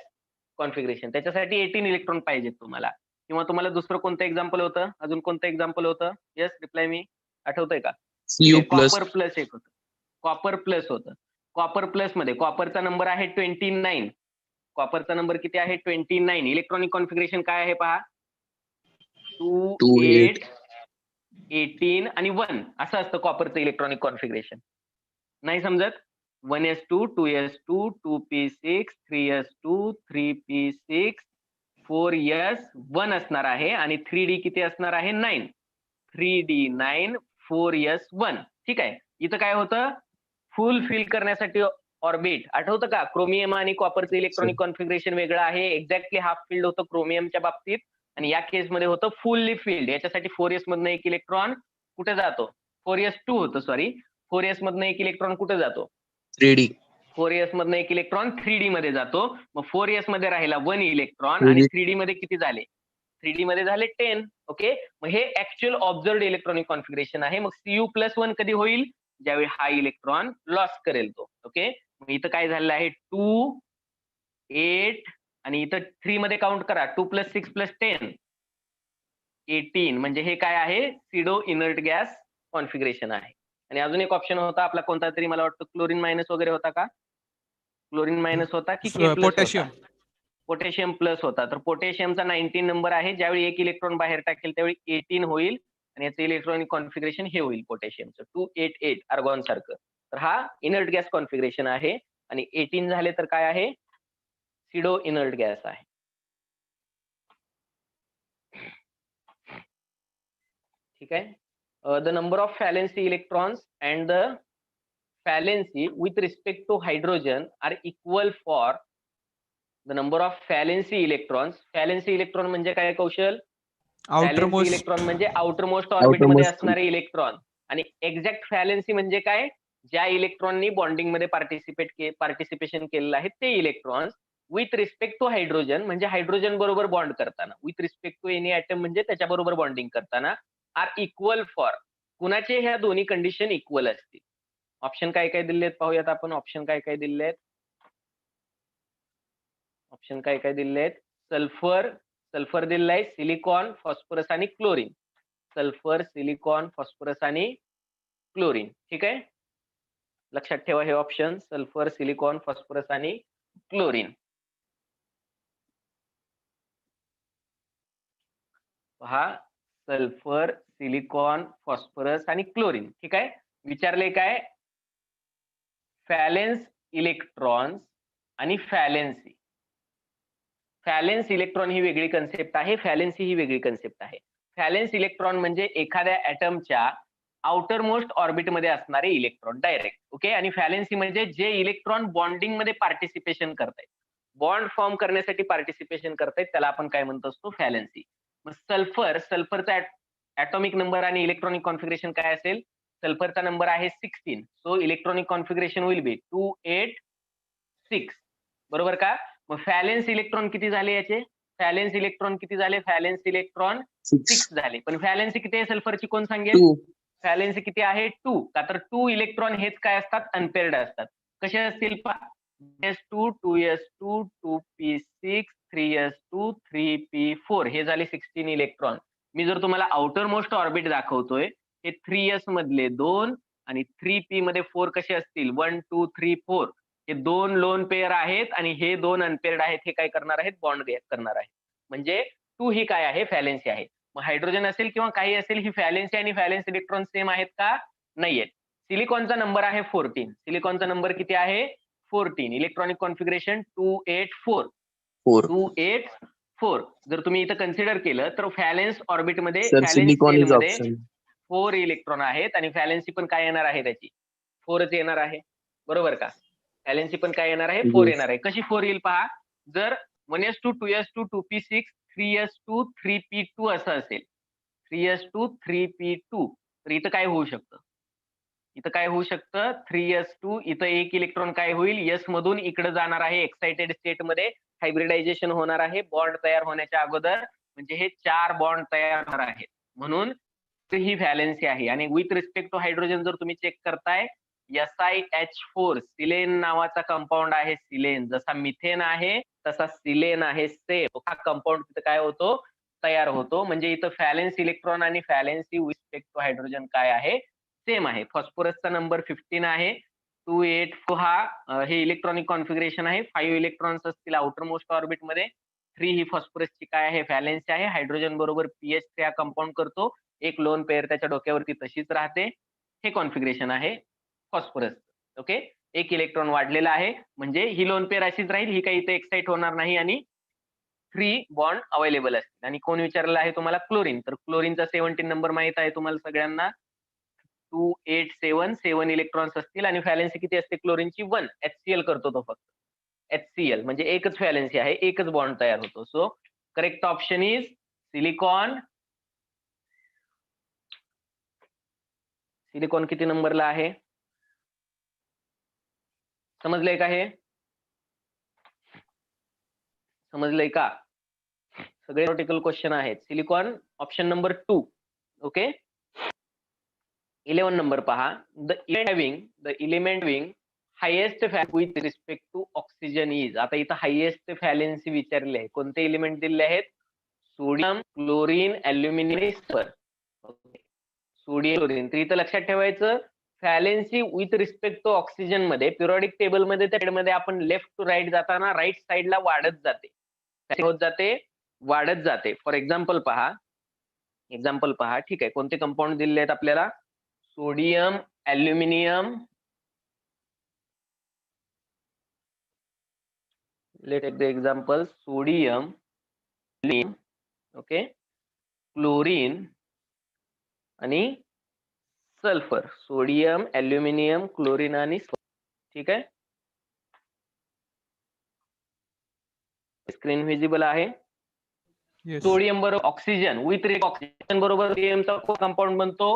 configuration. त्याच्यासाठी 18 इलेक्ट्रॉन पाहिजेत तुम्हाला. किंवा तुम्हाला दुसरं कोणतं एक्झाम्पल होतं? अजून कोणतं एक्झाम्पल होतं? येस, रिप्लाय मी. आठवतंय का? Cu+. कॉपर प्लस एक होतं. कॉपर प्लस होतं. कॉपर प्लस मध्ये कॉपरचा नंबर आहे 29. कॉपरचा नंबर किती आहे? 29. इलेक्ट्रॉनिक कॉन्फिगरेशन काय आहे पहा. 2, 2, 8, 8. 18 आणि 1 असं असतं कॉपरचं इलेक्ट्रॉनिक कॉन्फिगरेशन. नाही समजत? 1s2, 2s2, 2p6, 3s2, 3p6, 4s1 असणार आहे आणि 3d किती असणार आहे? 9. 3d9, 4s1. ठीक आहे. इथं काय होतं? फुल फिल करण्यासाठी ऑर्बिट. आठवतं का? क्रोमियम आणि कॉपरचं इलेक्ट्रॉनिक कॉन्फिगरेशन वेगळं आहे. एक्झॅक्टली हाफ फिल्ड होतं क्रोमियमच्या बाबतीत, आणि या केसमध्ये होतं फुल्ली फिल्ड. याच्यासाठी 4s मधनं एक इलेक्ट्रॉन कुठे जातो? 4s2 होतं, सॉरी. 4s मधनं एक इलेक्ट्रॉन कुठे जातो? 3D. 4s मधनं एक इलेक्ट्रॉन 3d मध्ये जातो. मग 4s मध्ये राहिला 1 इलेक्ट्रॉन आणि 3d मध्ये किती झाले? 3d मध्ये झाले 10. ओके, मग हे ऍक्च्युअल ऑब्झर्व्ड इलेक्ट्रॉनिक कॉन्फिगरेशन आहे. मग Cu+1 कधी होईल? ज्यावेळी हा इलेक्ट्रॉन लॉस करेल तो. ओके, मग इथं काय झालेलं आहे? 2, 8 आणि इथं 3 मध्ये काउंट करा. 2 + 6 + 10, 18. म्हणजे हे काय आहे? सिडो इनर्ट गॅस कॉन्फिगरेशन आहे. आणि अजून एक ऑप्शन होता आपला कोणता तरी, मला वाटतं क्लोरीन मायनस वगैरे होता का? क्लोरीन मायनस होता की K+ पोटॅशियम. होता? पोटॅशियम प्लस होता. तर पोटॅशियमचा 19 नंबर आहे. ज्यावेळी एक इलेक्ट्रॉन बाहेर टाकेल त्यावेळी 18 होईल आणि याचं इलेक्ट्रॉनिक कॉन्फिगरेशन हे होईल पोटॅशियमचं 288 आर्गॉन सारखं. तर हा इनर्ट गॅस कॉन्फिगरेशन आहे आणि 18 झाले तर काय आहे? सिडो इनर्ट गॅस आहे. ठीक आहे. The number of valency electrons and the valency with respect to hydrogen are equal for the number of valency electrons. Valency electron म्हणजे काय कौशल? व्हॅलेन्सी आउटरमोस्ट इलेक्ट्रॉन म्हणजे आउटरमोस्ट ऑर्बिट मध्ये Outermost. असणारे इलेक्ट्रॉन. आणि एक्झॅक्ट व्हॅलेन्सी म्हणजे काय? ज्या इलेक्ट्रॉननी बॉन्डिंग मध्ये पार्टिसिपेशन केलेलं आहे ते electrons with respect to hydrogen, म्हणजे हायड्रोजन बरोबर बॉन्ड करताना, with respect to any atom म्हणजे त्याच्याबरोबर बॉन्डिंग करताना, आर इक्वल फॉर. कुणाचे ह्या दोन्ही कंडिशन इक्वल असतील? ऑप्शन काय काय दिले आहेत पाहूयात आपण. ऑप्शन काय काय दिले आहेत? ऑप्शन काय काय दिले आहेत? सल्फर दिलेला आहे, सिलिकॉन, फॉस्फरस आणि क्लोरीन. सल्फर, सिलिकॉन, फॉस्फरस आणि क्लोरीन. ठीक आहे, लक्षात ठेवा हे ऑप्शन. सल्फर, सिलिकॉन, फॉस्फरस आणि क्लोरीन. पहा, सल्फर, सिलिकॉन, फॉस्फरस आणि क्लोरीन. ठीक आहे. विचारले काय? व्हॅलेन्स इलेक्ट्रॉन्स आणि व्हॅलेन्सी. व्हॅलेन्स इलेक्ट्रॉन ही वेगळी कन्सेप्ट आहे, व्हॅलेन्सी ही वेगळी कन्सेप्ट आहे. व्हॅलेन्स इलेक्ट्रॉन म्हणजे एखाद्या ॲटमच्या आउटर मोस्ट ऑर्बिट मध्ये असणारे इलेक्ट्रॉन डायरेक्ट. ओके. आणि व्हॅलेन्सी म्हणजे जे इलेक्ट्रॉन बॉन्डिंग मध्ये पार्टिसिपेशन करतायत, बॉन्ड फॉर्म करण्यासाठी पार्टिसिपेशन करतायत, त्याला आपण काय म्हणत असतो? व्हॅलेन्सी. मग सल्फरचा ॲटॉमिक नंबर आणि इलेक्ट्रॉनिक कॉन्फिगरेशन काय असेल? सल्फरचा नंबर आहे 16. So electronic configuration will be 286. बरोबर का? मग व्हॅलेन्स इलेक्ट्रॉन किती झाले याचे? व्हॅलेन्स इलेक्ट्रॉन किती झाले? व्हॅलेन्स इलेक्ट्रॉन 6 झाले. पण व्हॅलेन्सी किती आहे सल्फरची कोण सांगेल? 2. व्हॅलेन्सी किती आहे? 2. का तर 2 इलेक्ट्रॉन हेच काय असतात? अनपेअर्ड असतात. कसे असतील पहा. S2, 2s2, 2p6, 3s2, 3p4 हे झाले 16 इलेक्ट्रॉन. मी जर तुम्हाला आउटर मोस्ट ऑर्बिट दाखवतोय, हे 3s मधले 2 आणि 3p मध्ये 4 कसे असतील? 1, 2, 3, 4 हे 2 लोन पेअर आहेत आणि हे 2 अनपेअर्ड आहेत. हे काय करणार आहेत? बॉन्ड रिएक्ट करणार आहेत. म्हणजे 2 ही काय आहे? व्हॅलेन्सी आहे. मग हायड्रोजन असेल किंवा काही असेल, ही व्हॅलेन्सी आणि व्हॅलेन्स इलेक्ट्रॉन सेम आहेत का? नाहीयेत. सिलिकॉनचा नंबर आहे 14. सिलिकॉनचा नंबर किती आहे? 14. Electronic configuration 284. 4. 284. जर तुम्ही इथं कन्सिडर केलं तर व्हॅलेन्स ऑर्बिट मध्ये, Sir, valence silicon cell is मध्ये option. 4 इलेक्ट्रॉन आहेत आणि व्हॅलेन्सी पण काय येणार आहे त्याची? 4च येणार आहे. बरोबर का? व्हॅलेन्सी पण काय येणार आहे? 4 Yes. येणार आहे. कशी 4 येईल पहा. जर 1s2, 2s2, 2p6, 3s2, 3p2 असं असेल, 3s2, 3p2, तर इथं काय होऊ शकतं? इथं काय होऊ शकतं? 3s2, इथं एक इलेक्ट्रॉन काय होईल? s मधून इकडे जाणार आहे, एक्साइटेड स्टेट मध्ये हायब्रिडायझेशन होणार आहे बॉन्ड तयार होण्याच्या अगोदर. म्हणजे हे 4 बॉन्ड तयार होणार आहेत. म्हणून ही व्हॅलेन्सी आहे. आणि विथ रिस्पेक्ट टू हायड्रोजन जर तुम्ही चेक करताय, SiH4 सिलेन नावाचा कंपाऊंड आहे. सिलेन जसा मिथेन आहे तसा सिलेन आहे. सेम हा कंपाऊंड तिथं काय होतो? तयार होतो. म्हणजे इथं व्हॅलेन्स इलेक्ट्रॉन आणि valency with respect to hydrogen काय आहे? सेम आहे. फॉस्फरसचा नंबर 15 आहे. 284 हा हे इलेक्ट्रॉनिक कॉन्फिगरेशन आहे. 5 इलेक्ट्रॉन्स असतील आउटर मोस्ट ऑर्बिट मध्ये. 3 ही फॉस्फरसची काय आहे? व्हॅलेन्सी आहे. हायड्रोजन बरोबर pH हा कंपाऊंड करतो. एक लोन पेअर त्याच्या डोक्यावरती तशीच राहते. हे कॉन्फिगरेशन आहे फॉस्फरस. ओके. एक इलेक्ट्रॉन वाढलेला आहे म्हणजे ही लोन पेअर अशीच राहील. ही काही इथे एक्साइट होणार नाही आणि 3 बॉन्ड अवेलेबल असतील. आणि कोण विचारलेला आहे तुम्हाला? क्लोरीन. तर क्लोरीनचा 17 नंबर माहित आहे तुम्हाला सगळ्यांना. 287 7 इलेक्ट्रॉन्स असतील आणि व्हॅलेन्सी किती असते क्लोरीनची? 1. HCl करतो तो फक्त. HCl म्हणजे एकच व्हॅलेन्सी आहे, एकच बॉन्ड तयार होतो. So correct option is silicon. Silicon किती नंबरला आहे? समजलंय का हे? समजलंय का? सगळे थिओरिटिकल क्वेश्चन आहेत. Silicon option number 2. Okay. 11 number पहा. The element having highest with respect to oxygen is. आता इथं हायेस्ट व्हॅलेन्सी विचारले आहे. कोणते एलिमेंट दिले आहेत? Sodium, chlorine, aluminium, sulphur. Sodium, chlorine. तर इथं लक्षात ठेवायचं, valency with respect to oxygen मध्ये पिरियडिक टेबल मध्ये त्यामध्ये आपण लेफ्ट टू राईट जाताना राईट साइडला वाढत जाते. होत जाते, वाढत जाते. फॉर एक्झाम्पल पहा. ठीक आहे. कोणते कंपाऊंड दिलेले आहेत आपल्याला? Sodium, aluminium, let take the example. Sodium, okay, chlorine आणि सल्फर. सोडियम, अल्युमिनियम, क्लोरीन आणि सल्फर. ठीक आहे. स्क्रीन व्हिजिबल आहे. येस. सोडियम बरोबर ऑक्सिजन विथ ऑक्सिजन बरोबर सोडियमचा कंपाऊंड बनतो.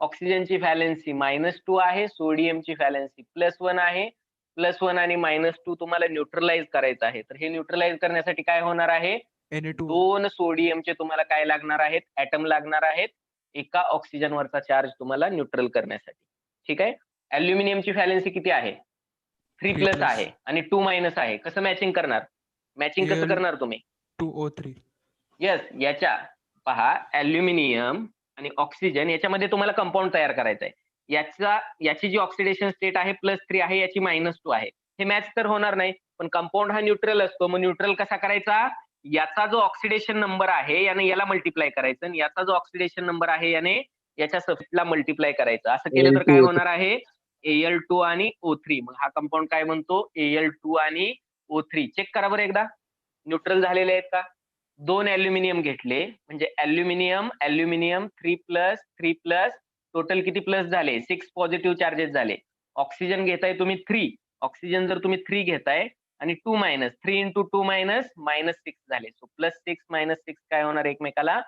ऑक्सिजनची व्हॅलेन्सी -2 आहे, सोडियमची व्हॅलेन्सी +1 आहे. +1 आणि -2 तुम्हाला न्यूट्रलाइज करायचं आहे. तर हे न्यूट्रलाइज करण्यासाठी काय होणार आहे? Na2. 2 सोडियमचे तुम्हाला काय लागणार आहेत? ऍटम लागणार आहेत. एका ऑक्सिजनवरचा चार्ज तुम्हाला न्यूट्रल करण्यासाठी. ठीक आहे. अल्युमिनियमची व्हॅलेन्सी किती आहे? 3+ आहे आणि 2- आहे. कसं मॅचिंग करणार? मॅचिंग कसं करणार तुम्ही? 2O3. येस. याच्या पहा, अल्युमिनियम आणि ऑक्सिजन याच्यामध्ये तुम्हाला कंपाऊंड तयार करायचं आहे. याची जी ऑक्सिडेशन स्टेट आहे +3 आहे, याची -2 आहे. हे मॅच तर होणार नाही. पण कंपाऊंड हा न्यूट्रल असतो. मग न्यूट्रल कसा करायचा? याचा जो ऑक्सिडेशन नंबर आहे याने याला मल्टिप्लाय करायचं आणि याचा जो ऑक्सिडेशन नंबर आहे याने याच्या सब्स्टिट्यूटला मल्टिप्लाय करायचं. असं केलं तर काय होणार आहे? Al2 आणि O3. मग हा कंपाऊंड काय म्हणतो? Al2 आणि O3. चेक करा बरं एकदा, न्यूट्रल झालेले आहेत का? 2 अल्युमिनियम घेतले म्हणजे अल्युमिनियम 3+3+, टोटल किती प्लस झाले? 6 पॉझिटिव्ह चार्जेस झाले. ऑक्सिजन घेताय तुम्ही 3, ऑक्सिजन जर तुम्ही 3 घेताय आणि 2 मायनस, 3 into 2 मायनस -6 झाले. सो +6 -6 काय होणार? एकमेकाला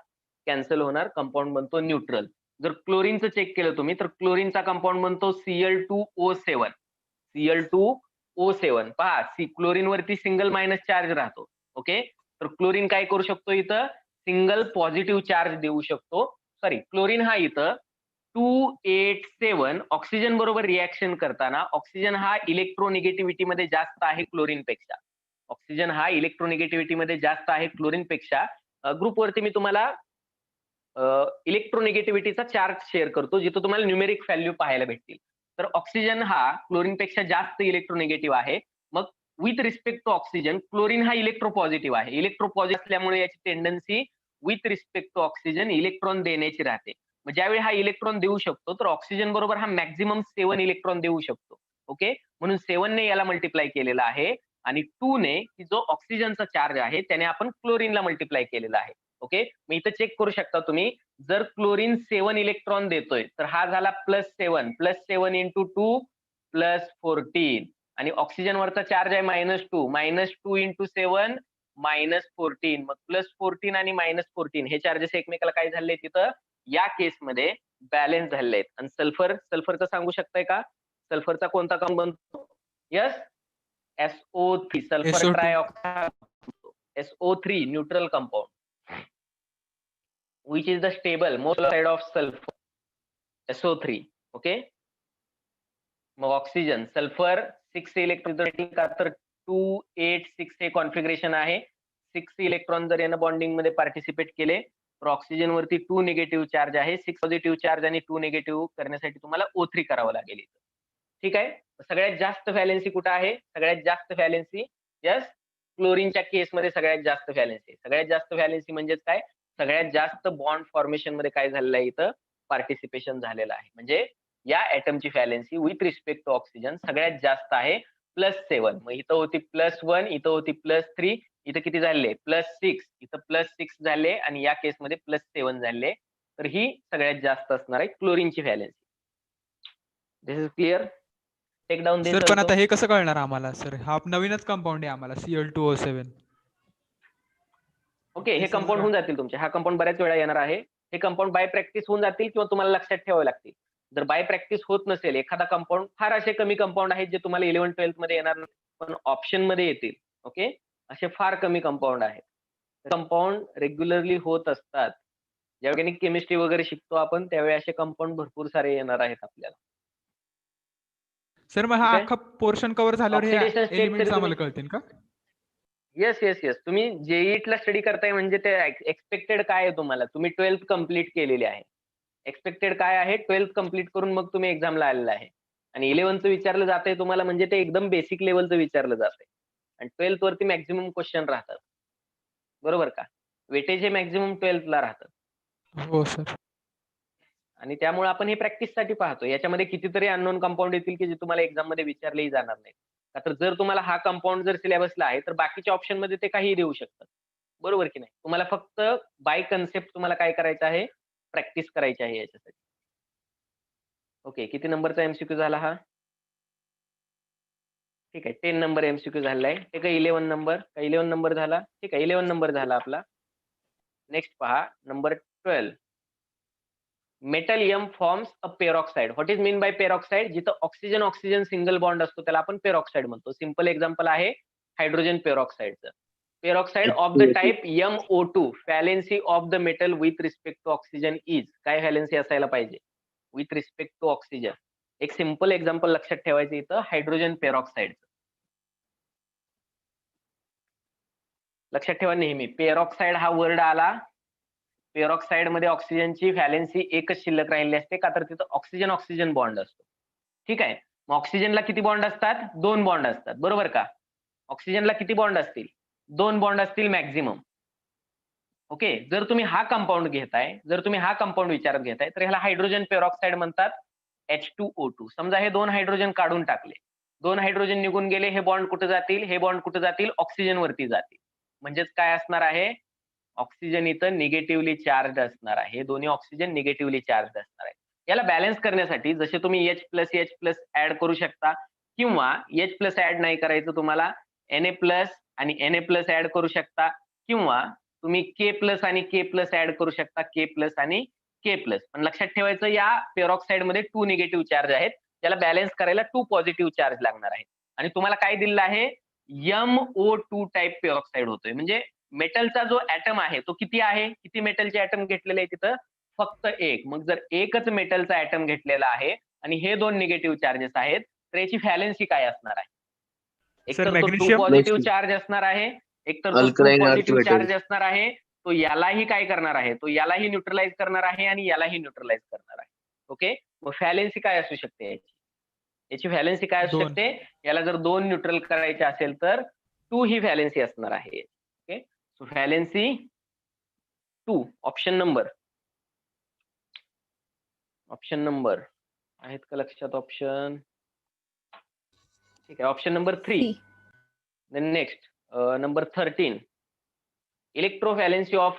कॅन्सल होणार, कंपाऊंड बनतो न्यूट्रल. जर क्लोरीनचं चेक केलं तुम्ही तर क्लोरीनचा कंपाऊंड बनतो Cl2O7. Cl2O7 पहा, क्लोरीन वरती सिंगल मायनस चार्ज राहतो. ओके, तर क्लोरीन काय करू शकतो? इथं सिंगल पॉझिटिव्ह चार्ज देऊ शकतो. सॉरी, क्लोरीन हा इथं 287 ऑक्सिजन बरोबर रिॲक्शन करताना ऑक्सिजन हा इलेक्ट्रोनिगेटिव्हिटी मध्ये जास्त आहे क्लोरीन पेक्षा. ऑक्सिजन हा इलेक्ट्रोनिगेटिव्हिटी मध्ये जास्त आहे क्लोरीन पेक्षा. ग्रुपवरती मी तुम्हाला इलेक्ट्रोनिगेटिव्हिटीचा चार्ट शेअर करतो, जिथं तुम्हाला न्यूमेरिक व्हॅल्यू पाहायला भेटतील. तर ऑक्सिजन हा क्लोरीन पेक्षा जास्त इलेक्ट्रोनिगेटिव्ह आहे. मग with respect to oxygen chlorine हा इलेक्ट्रोपॉझिटिव्ह आहे. इलेक्ट्रोपॉझिटिव्ह असल्यामुळे याची tendency with respect to oxygen electron देण्याची राहते. मग ज्यावेळी हा इलेक्ट्रॉन देऊ शकतो तर ऑक्सिजन बरोबर हा मॅक्झिमम 7 इलेक्ट्रॉन देऊ शकतो. ओके, म्हणून 7 ने याला मल्टिप्लाय केलेला आहे आणि 2 ने की जो ऑक्सिजनचा चार्ज आहे त्याने आपण क्लोरीनला मल्टिप्लाय केलेला आहे. ओके, मग इथं चेक करू शकता तुम्ही, जर क्लोरीन 7 इलेक्ट्रॉन देतोय तर हा झाला +7 into 2 +14 आणि ऑक्सिजन वरचा चार्ज आहे -2 into 7 -14. मग +14 आणि -14 हे चार्जेस एकमेकाला काय झाले तिथं या केसमध्ये बॅलन्स झालेले आहेत. आणि सल्फरचं सांगू शकताय का? सल्फरचा कोणता कंपाऊंड बनतो? Yes, SO3 sulphur SO2. ट्रायऑक्साइड. SO3 neutral compound which is the stable most side of sulfur, SO3. Okay, मग ऑक्सिजन सल्फर 6 इलेक्ट्रॉन का तर 286 हे कॉन्फिगरेशन आहे. 6 इलेक्ट्रॉन जर यानं बॉन्डिंग मध्ये पार्टिसिपेट केले तर ऑक्सिजन वरती 2 निगेटिव्ह चार्ज आहे. 6 पॉझिटिव्ह चार्ज आणि 2 निगेटिव्ह करण्यासाठी तुम्हाला O3 करावं लागेल. ठीक आहे, सगळ्यात जास्त व्हॅलेन्सी कुठं आहे? सगळ्यात जास्त व्हॅलेन्सी यस क्लोरीनच्या केसमध्ये सगळ्यात जास्त व्हॅलेन्सी. सगळ्यात जास्त व्हॅलेन्सी म्हणजेच काय? सगळ्यात जास्त बॉन्ड फॉर्मेशन मध्ये काय झालेलं आहे? इथं पार्टिसिपेशन झालेलं आहे. म्हणजे या ॲटमची valency with respect to oxygen सगळ्यात जास्त आहे +7. मग इथं होती +1, इथं होती +3, इथं किती झाले? +6, इथं +6 झाले आणि या केसमध्ये +7 झाले. तर ही सगळ्यात जास्त असणार आहे क्लोरीनची valency. This is clear? Take down sir पण आता हे कसं कळणार आम्हाला? सर हा नवीनच कंपाऊंड आहे आम्हाला Cl2O7. ओके, हे हे समजा- कंपाऊंड होऊन जातील तुमचे. हा कंपाऊंड बऱ्याच वेळा येणार आहे. हे कंपाऊंड बाय प्रॅक्टिस होऊन जातील किंवा तुम्हाला लक्षात ठेवावे लागतील. जर बाय प्रॅक्टिस होत नसेल एखादा कंपाऊंड, फार असे कमी कंपाऊंड आहेत जे तुम्हाला 11-12 मध्ये येणार नाही, पण ऑप्शन मध्ये येतील. ओके, असे फार कमी कंपाऊंड आहेत. कंपाऊंड रेग्युलरली होत असतात. ज्या ऑर्गॅनिक केमिस्ट्री वगैरे शिकतो आपण त्यावेळी असे कंपाऊंड भरपूर सारे येणार आहेत आपल्याला. सर मग हा ठीक आहे. अख्खा पोर्शन कव्हर झाल्यावर हे Oxidation state एलिमेंट्स तरी आम्हाला तुम्ही- कळतील का? येस. तुम्ही जेईईला स्टडी करताय म्हणजे ते एक्सपेक्टेड काय आहे तुम्हाला? तुम्ही 12th कम्प्लीट केलेली आहे. एक्सपेक्टेड काय आहे? 12th कम्प्लीट करून मग तुम्ही एक्झामला आलेला आहे आणि 11th विचारलं जातंय तुम्हाला म्हणजे ते एकदम बेसिक लेवलचं विचारलं जातंय आणि 12th वरती मॅक्झिमम क्वेश्चन राहतात. बरोबर का? वेटेज हे मॅक्झिमम 12th ला राहतात. हो सर. आणि त्यामुळे आपण हे प्रॅक्टिससाठी पाहतो. याच्यामध्ये कितीतरी अननोन कंपाऊंड येतील की जे तुम्हाला एक्झाम मध्ये विचारलेही जाणार नाहीत. का तर जर तुम्हाला हा कंपाऊंड जर सिलेबसला आहे तर बाकीच्या ऑप्शन मध्ये ते काहीही देऊ शकतात. बरोबर की नाही? तुम्हाला फक्त बाय कन्सेप्ट तुम्हाला काय करायचं आहे? प्रॅक्टिस करायची आहे याच्यासाठी. ओके, किती नंबरचा एमसीक्यू झाला हा? ठीक आहे, 10 नंबर एमसीक्यू झालाय. हे काय 11 नंबर? 11 नंबर झाला. ठीक आहे, 11 नंबर झाला आपला. नेक्स्ट पहा, number 12. Metal M forms a peroxide. What is mean by peroxide? जिथं ऑक्सिजन सिंगल बॉन्ड असतो त्याला आपण पेरॉक्साइड म्हणतो. सिंपल एक्झाम्पल आहे हायड्रोजन पेरॉक्साइडचं. Peroxide of the type MO2. Valency of the metal with respect to oxygen is. काय व्हॅलेन्सी असायला पाहिजे? With respect to oxygen. एक सिंपल एक्झाम्पल लक्षात ठेवायचं इथं हायड्रोजन पेरॉक्साइडचं. लक्षात ठेवा नेहमी पेरॉक्साइड हा वर्ड आला, पेरॉक्साइड मध्ये ऑक्सिजनची व्हॅलेन्सी एकच शिल्लक राहिली असते का तर तिथं ऑक्सिजन बॉन्ड असतो. ठीक आहे, मग ऑक्सिजनला किती बॉन्ड असतात? 2 बॉन्ड असतात. बरोबर का? ऑक्सिजनला किती बॉन्ड असतील? 2 बॉन्ड असतील मॅक्झिमम. ओके, जर तुम्ही हा कंपाऊंड विचारात घेताय तर ह्याला हायड्रोजन पेरॉक्साइड म्हणतात. H2O2. समजा हे 2 हायड्रोजन काढून टाकले, 2 हायड्रोजन निघून गेले, हे बॉन्ड कुठे जातील? हे बॉन्ड कुठे जातील? ऑक्सिजन वरती जातील. म्हणजेच काय असणार आहे? ऑक्सिजन इथं निगेटिव्हली चार्ज असणार आहे. हे दोन्ही ऑक्सिजन निगेटिव्हली चार्ज असणार आहे. याला बॅलन्स करण्यासाठी जसे तुम्ही H+H+ ऍड करू शकता किंवा H+ ऍड नाही करायचं तुम्हाला Na+ आणि Na+ ऍड करू शकता किंवा तुम्ही K+ आणि K+ ऍड करू शकता, K+ आणि K+. पण लक्षात ठेवायचं या पेरॉक्साइड मध्ये 2 निगेटिव्ह चार्ज आहेत. त्याला बॅलन्स करायला 2 पॉझिटिव्ह चार्ज लागणार आहेत. आणि तुम्हाला काय दिलेलं आहे? MO2 टाइप पेरॉक्साइड होतोय. म्हणजे मेटलचा जो ऍटम आहे तो किती आहे? किती मेटलचे ऍटम घेतलेले आहे तिथं? फक्त एक. मग जर एकच मेटलचा ऍटम घेतलेला आहे आणि हे 2 निगेटिव्ह चार्जेस आहेत, तर याची व्हॅलेन्सी काय असणार आहे? सर, एकतर तो 2 मॅग्नेशियम पॉझिटिव्ह चार्ज असणार आहे, एकतर तो 2 Alkaline earth positive metal. Charge असणार आहे. तो यालाही काय करणार आहे? तो यालाही न्यूट्रलाइज करणार आहे आणि यालाही न्यूट्रलाइज करणार आहे. ओके, मग व्हॅलेन्सी काय असू शकते याची? याची व्हॅलेन्सी काय असू 2. शकते? याला जर 2 न्यूट्रल करायचे असेल तर 2 ही व्हॅलेन्सी असणार आहे. Okay, so valency 2. Option number आहेत का लक्षात ऑप्शन? ठीक आहे, option number 3. C. Then next, number 13. Electrophalency of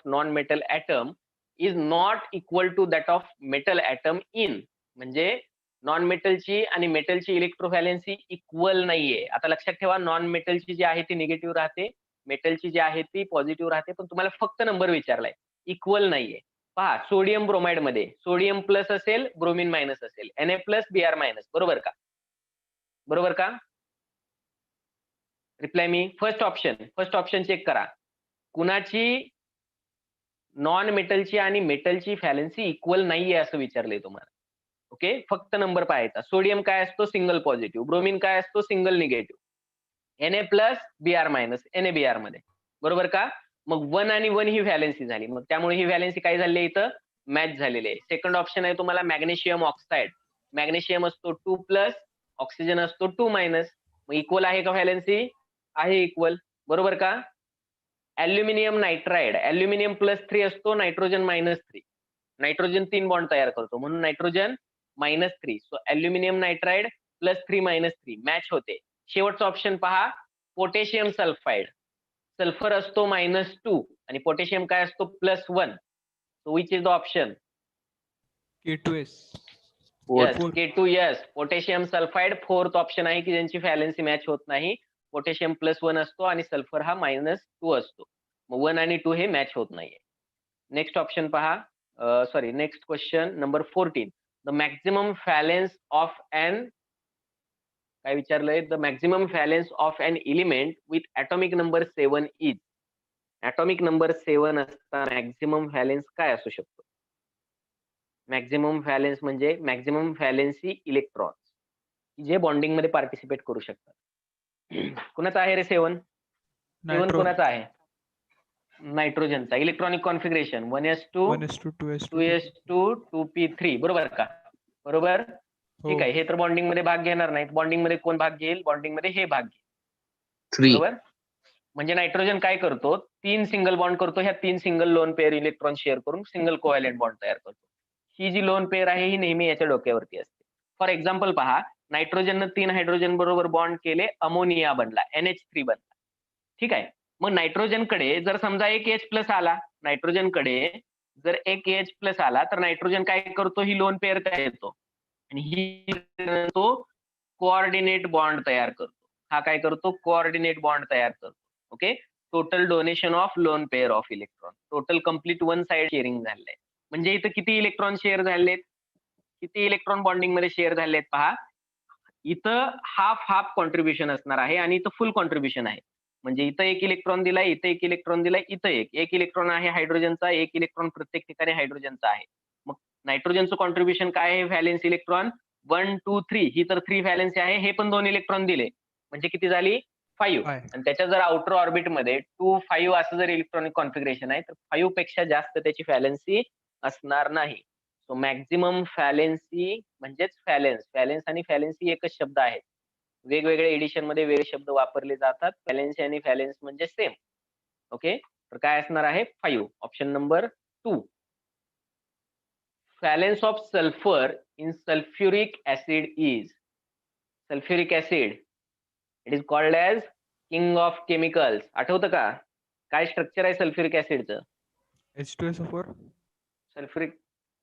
non-metal atom is not equal to that of metal atom in. म्हणजे नॉन मेटलची आणि मेटलची इलेक्ट्रोव्हॅलेन्सी इक्वल नाहीये. आता लक्षात ठेवा, नॉन मेटलची जी आहे ती निगेटिव्ह राहते, मेटलची जी आहे ती पॉझिटिव्ह राहते. पण तुम्हाला फक्त नंबर विचारलाय, इक्वल नाहीये. पहा, सोडियम ब्रोमाइड मध्ये सोडियम प्लस असेल, ब्रोमिन मायनस असेल, Na+ Br-, बरोबर का? बरोबर का? रिप्लाय मी. फर्स्ट ऑप्शन चेक करा. कुणाची नॉन मेटलची आणि मेटलची व्हॅलेन्सी इक्वल नाहीये असं विचारलंय तुम्हाला. ओके, फक्त नंबर पाहायचा. सोडियम काय असतो? Single positive. ब्रोमिन काय असतो? Single negative. Na+ Br-, NaBr मध्ये, बरोबर का? मग 1 आणि 1 ही व्हॅलेन्सी झाली. मग त्यामुळे ही व्हॅलेन्सी काय झाली इथं? मॅच झालेली आहे. सेकंड ऑप्शन आहे तुम्हाला मॅग्नेशियम ऑक्साईड. मॅग्नेशियम असतो 2+, ऑक्सिजन असतो 2-. मग इक्वल आहे का व्हॅलेन्सी? आहे इक्वल, बरोबर का? ॲल्युमिनियम नायट्राइड, ॲल्युमिनियम +3 असतो, नायट्रोजन -3. नायट्रोजन 3 बॉन्ड तयार करतो म्हणून nitrogen -3. So aluminium nitride +3 -3 match होते. शेवटचा ऑप्शन पहा, पोटॅशियम सल्फाइड. सल्फर असतो -2 आणि पोटॅशियम काय असतो? +1. So which is the option? K2S. Yes, K2. Yes, potassium sulphide fourth option आहे की ज्यांची व्हॅलेन्सी मॅच होत नाही. पोटॅशियम +1 असतो आणि सल्फर हा -2 असतो. मग 1 आणि 2 हे मॅच होत नाहीये. नेक्स्ट ऑप्शन पहा, next question number 14. The maximum valence of N, काय विचारलंय? The maximum valence of N element with atomic number 7 इज. ॲटॉमिक नंबर 7 असता मॅक्झिमम व्हॅलेन्स काय असू शकतो? मॅक्झिमम व्हॅलेन्स म्हणजे मॅक्झिमम व्हॅलेन्सी इलेक्ट्रॉन्स जे बॉन्डिंग मध्ये पार्टिसिपेट करू शकतात. कुणाचा आहे रे 7? 7 नायट्रो. कुणाचा आहे? नायट्रोजनचा. Electronic configuration 1s2 1s2 2s2 2s2 2p3, बरोबर का? बरोबर, हो. ठीक आहे. हे तर बॉन्डिंग मध्ये भाग घेणार नाहीत. बॉन्डिंग मध्ये कोण भाग घेईल? बॉन्डिंग मध्ये हे भाग घेईल, 3. बरोबर. म्हणजे नायट्रोजन काय करतो? 3 सिंगल बॉन्ड करतो. ह्या 3 single lone pair electron share करून सिंगल कोव्हॅलेंट बॉन्ड तयार करतो. ही जी लोन पेअर आहे ही नेहमी याच्या डोक्यावरती असते. फॉर एक्झाम्पल पहा, नायट्रोजननं 3 हायड्रोजन बरोबर बॉन्ड केले, अमोनिया बनला, NH3 बनला. ठीक आहे. मग नायट्रोजनकडे जर समजा एक H+ आला, नायट्रोजनकडे जर एक H+ आला तर नायट्रोजन काय करतो? ही लोन पेअर तयार करतो आणि ही तो कोऑर्डिनेट बॉन्ड तयार करतो. हा काय करतो? कोऑर्डिनेट बॉन्ड तयार करतो. Okay, total donation of lone pair of electron, total complete one side sharing झालंय. म्हणजे इथं किती इलेक्ट्रॉन शेअर झालेत? किती इलेक्ट्रॉन बॉन्डिंग मध्ये शेअर झालेत पहा. इथं हाफ कॉन्ट्रीब्युशन असणार आहे आणि इथं फुल कॉन्ट्रीब्युशन आहे. म्हणजे इथं 1 इलेक्ट्रॉन दिलाय, इथं 1 इलेक्ट्रॉन दिलाय, इथं 1 इलेक्ट्रॉन आहे हायड्रोजनचा, 1 इलेक्ट्रॉन प्रत्येक ठिकाणी हायड्रोजनचा आहे. मग नायट्रोजनचं कॉन्ट्रीब्युशन काय आहे? Valence electron 1 2 3. ही तर 3 व्हॅलेन्सी आहे. हे पण 2 इलेक्ट्रॉन दिले म्हणजे किती झाली? 5. आणि त्याच्या जर आउटर ऑर्बिटमध्ये 2 5 असं जर इलेक्ट्रॉनिक कॉन्फिगरेशन आहे तर 5 पेक्षा जास्त त्याची व्हॅलेन्सी असणार नाही. सो मॅक्झिमम व्हॅलेन्सी म्हणजेच व्हॅलेन्स आणि व्हॅलेन्सी एकच शब्द आहे. वेगवेगळ्या एडिशन मध्ये वेगळे शब्द वापरले जातात. व्हॅलेन्सी आणि व्हॅलेन्स म्हणजे सेम. ओके, तर काय असणार आहे? 5. Option number 2. Valence of sulphur in sulphuric acid is sulphuric acid it is called as king of chemicals. आठवतं का? काय स्ट्रक्चर आहे sulphuric ऍसिडचं? H2SO4. Sulphuric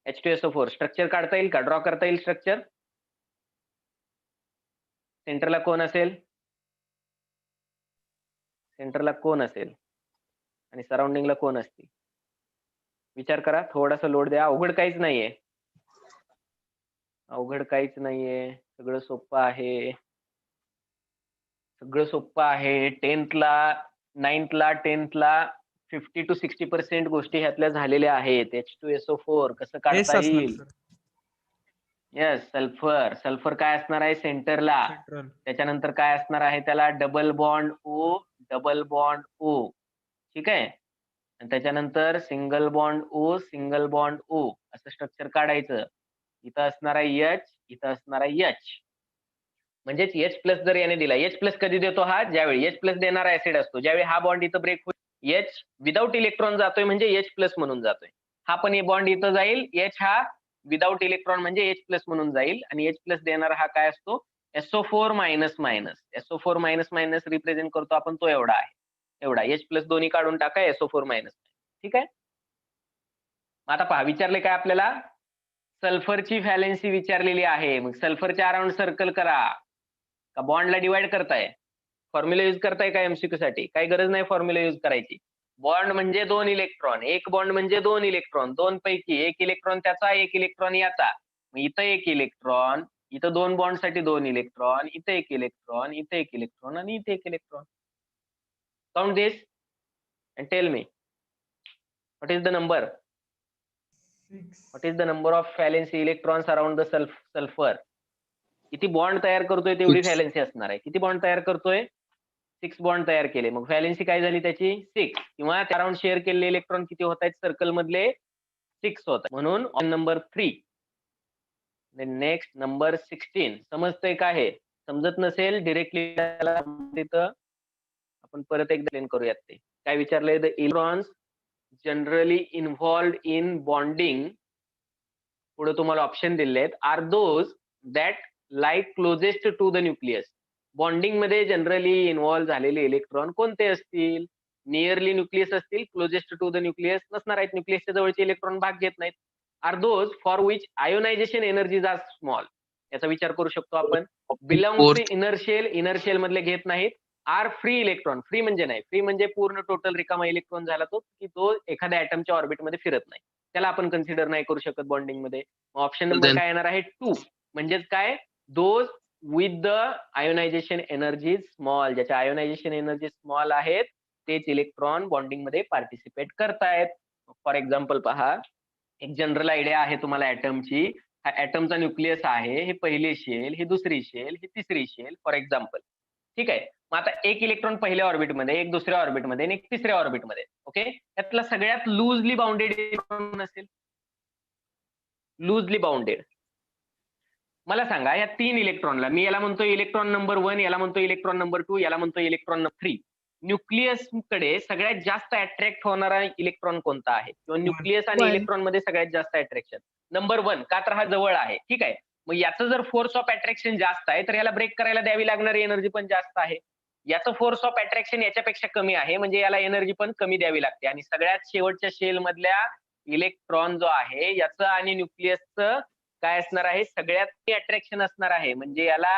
H2SO4 structure काढता येईल का? ड्रॉ करता येईल स्ट्रक्चर? सेंटरला कोण असेल? सेंटरला कोण असेल आणि सराउंडिंगला कोण असतील? विचार करा, थोडासा लोड द्या. अवघड काहीच नाहीये, अवघड काहीच नाहीये, सगळं सोपं आहे, सगळं सोपं आहे. 9th ला 50 to 60% गोष्टी ह्यातल्या झालेल्या आहेत. H2SO4 कसं S काढता असणार येईल? सर. Yes, sulphur. सल्फर काय असणार आहे? सेंटरला. सेंट्रल. त्याच्यानंतर काय असणार आहे? त्याला double bond O, double bond O. ठीक आहे. आणि त्याच्यानंतर single bond O, single bond O असं स्ट्रक्चर काढायचं. इथं असणार आहे H, इथं असणार आहे H. म्हणजेच H प्लस जर याने दिला, H प्लस कधी देतो हा? ज्यावेळी H प्लस देणारा ऍसिड असतो, ज्यावेळी हा बॉन्ड इथं ब्रेक होईल, H विदाउट इलेक्ट्रॉन जातोय म्हणजे H प्लस म्हणून जातोय. हा पण हे बॉन्ड इथं जाईल, H हा विदाउट इलेक्ट्रॉन म्हणजे H प्लस म्हणून जाईल आणि H प्लस देणारा हा काय असतो? SO4 minus minus. SO4 minus minus represent करतो आपण, तो एवढा आहे, एवढा. H प्लस दोन्ही काढून टाका, SO4 मायनस. ठीक आहे. आता पहा, विचारले काय आपल्याला? सल्फरची व्हॅलेन्सी विचारलेली आहे. मग सल्फरच्या अराउंड सर्कल करा का बॉन्डला डिवाइड करताय? फॉर्म्युला युज करताय का एमसीक्यू साठी? काही गरज नाही फॉर्म्युला युज करायची. बॉन्ड म्हणजे 2 इलेक्ट्रॉन, एक बॉन्ड म्हणजे 2 इलेक्ट्रॉन, दोन पैकी एक इलेक्ट्रॉन त्याचा, एक इलेक्ट्रॉन याचा. मग इथं एक इलेक्ट्रॉन, इथं 2 बॉन्ड साठी 2 इलेक्ट्रॉन, इथं एक इलेक्ट्रॉन, इथं एक इलेक्ट्रॉन आणि इथे एक electron. Count this and tell me what is the number? 6. What is the number of valency electrons around the sulfur? किती बॉन्ड तयार करतोय तेवढी Six. व्हॅलेन्सी असणार आहे. किती बॉन्ड तयार करतोय? 6 बॉन्ड तयार केले. मग व्हॅलेन्सी काय झाली त्याची? 6. किंवा त्या अराउंड शेअर केलेले इलेक्ट्रॉन किती होत आहेत सर्कल मधले? 6 होत आहेत. म्हणून ऑन नंबर 3. Next number 16. समजतंय का? हे समजत नसेल डिरेक्टली तिथं आपण परत एकदा एक्सप्लेन करूयात. ते काय विचारलंय? The electrons generally involved in bonding, पुढे तुम्हाला ऑप्शन दिले आहेत, are those that lie closest to the nucleus. Bonding मध्ये जनरली इन्व्हॉल्व्ह झालेले इलेक्ट्रॉन कोणते असतील? नियरली न्यूक्लियस असतील, क्लोजेस्ट टू द न्यूक्लियस नसणार आहेत, न्यूक्लियसच्या जवळचे इलेक्ट्रॉन भाग घेत नाहीत. Are those for which ionization energies are small. याचा विचार करू शकतो आपण. Belong to inner shell, inner shell मधले घेत नाहीत. आर फ्री इलेक्ट्रॉन, फ्री म्हणजे नाही, फ्री म्हणजे पूर्ण टोटल रिकामा इलेक्ट्रॉन झाला तो, की तो एखाद्या ऍटमच्या ऑर्बिटमध्ये फिरत नाही, त्याला आपण कन्सिडर नाही करू शकत बॉन्डिंग मध्ये. ऑप्शन नंबर काय येणार आहे? 2. म्हणजेच काय? Those with the ionization energy small, ज्याच्या आयोनायझेशन एनर्जी स्मॉल आहेत तेच इलेक्ट्रॉन बॉन्डिंग मध्ये पार्टिसिपेट करतायत. फॉर एक्झाम्पल पहा, एक जनरल आयडिया आहे तुम्हाला ऍटमची. हा ऍटमचा न्यूक्लियस आहे, हे पहिली शेल, ही दुसरी शेल, ही तिसरी शेल, फॉर एक्झाम्पल. ठीक आहे. मग आता एक इलेक्ट्रॉन पहिल्या ऑर्बिटमध्ये, एक दुसऱ्या ऑर्बिटमध्ये आणि एक तिसऱ्या ऑर्बिटमध्ये. ओके. त्यातला सगळ्यात लूजली बाउंडेड इलेक्ट्रॉन असेल, लूजली बाउंडेड. मला सांगा, या 3 इलेक्ट्रॉनला मी याला म्हणतो इलेक्ट्रॉन नंबर 1, याला म्हणतो इलेक्ट्रॉन नंबर 2, याला म्हणतो इलेक्ट्रॉन नंबर 3. न्यूक्लियस कडे सगळ्यात जास्त अट्रॅक्ट होणारा इलेक्ट्रॉन कोणता आहे? किंवा न्यूक्लियस आणि 1. इलेक्ट्रॉन मध्ये सगळ्यात जास्त अट्रॅक्शन नंबर 1, का तर हा जवळ आहे. ठीक आहे. मग याचं जर फोर्स ऑफ अट्रॅक्शन जास्त आहे तर याला ब्रेक करायला द्यावी लागणारी एनर्जी पण जास्त आहे. याचं फोर्स ऑफ अट्रॅक्शन याच्यापेक्षा कमी आहे, म्हणजे याला एनर्जी पण कमी द्यावी लागते. आणि सगळ्यात शेवटच्या शेल मधल्या इलेक्ट्रॉन जो आहे याचं आणि न्यूक्लियसचं काय असणार आहे? सगळ्यात अट्रॅक्शन असणार आहे, म्हणजे याला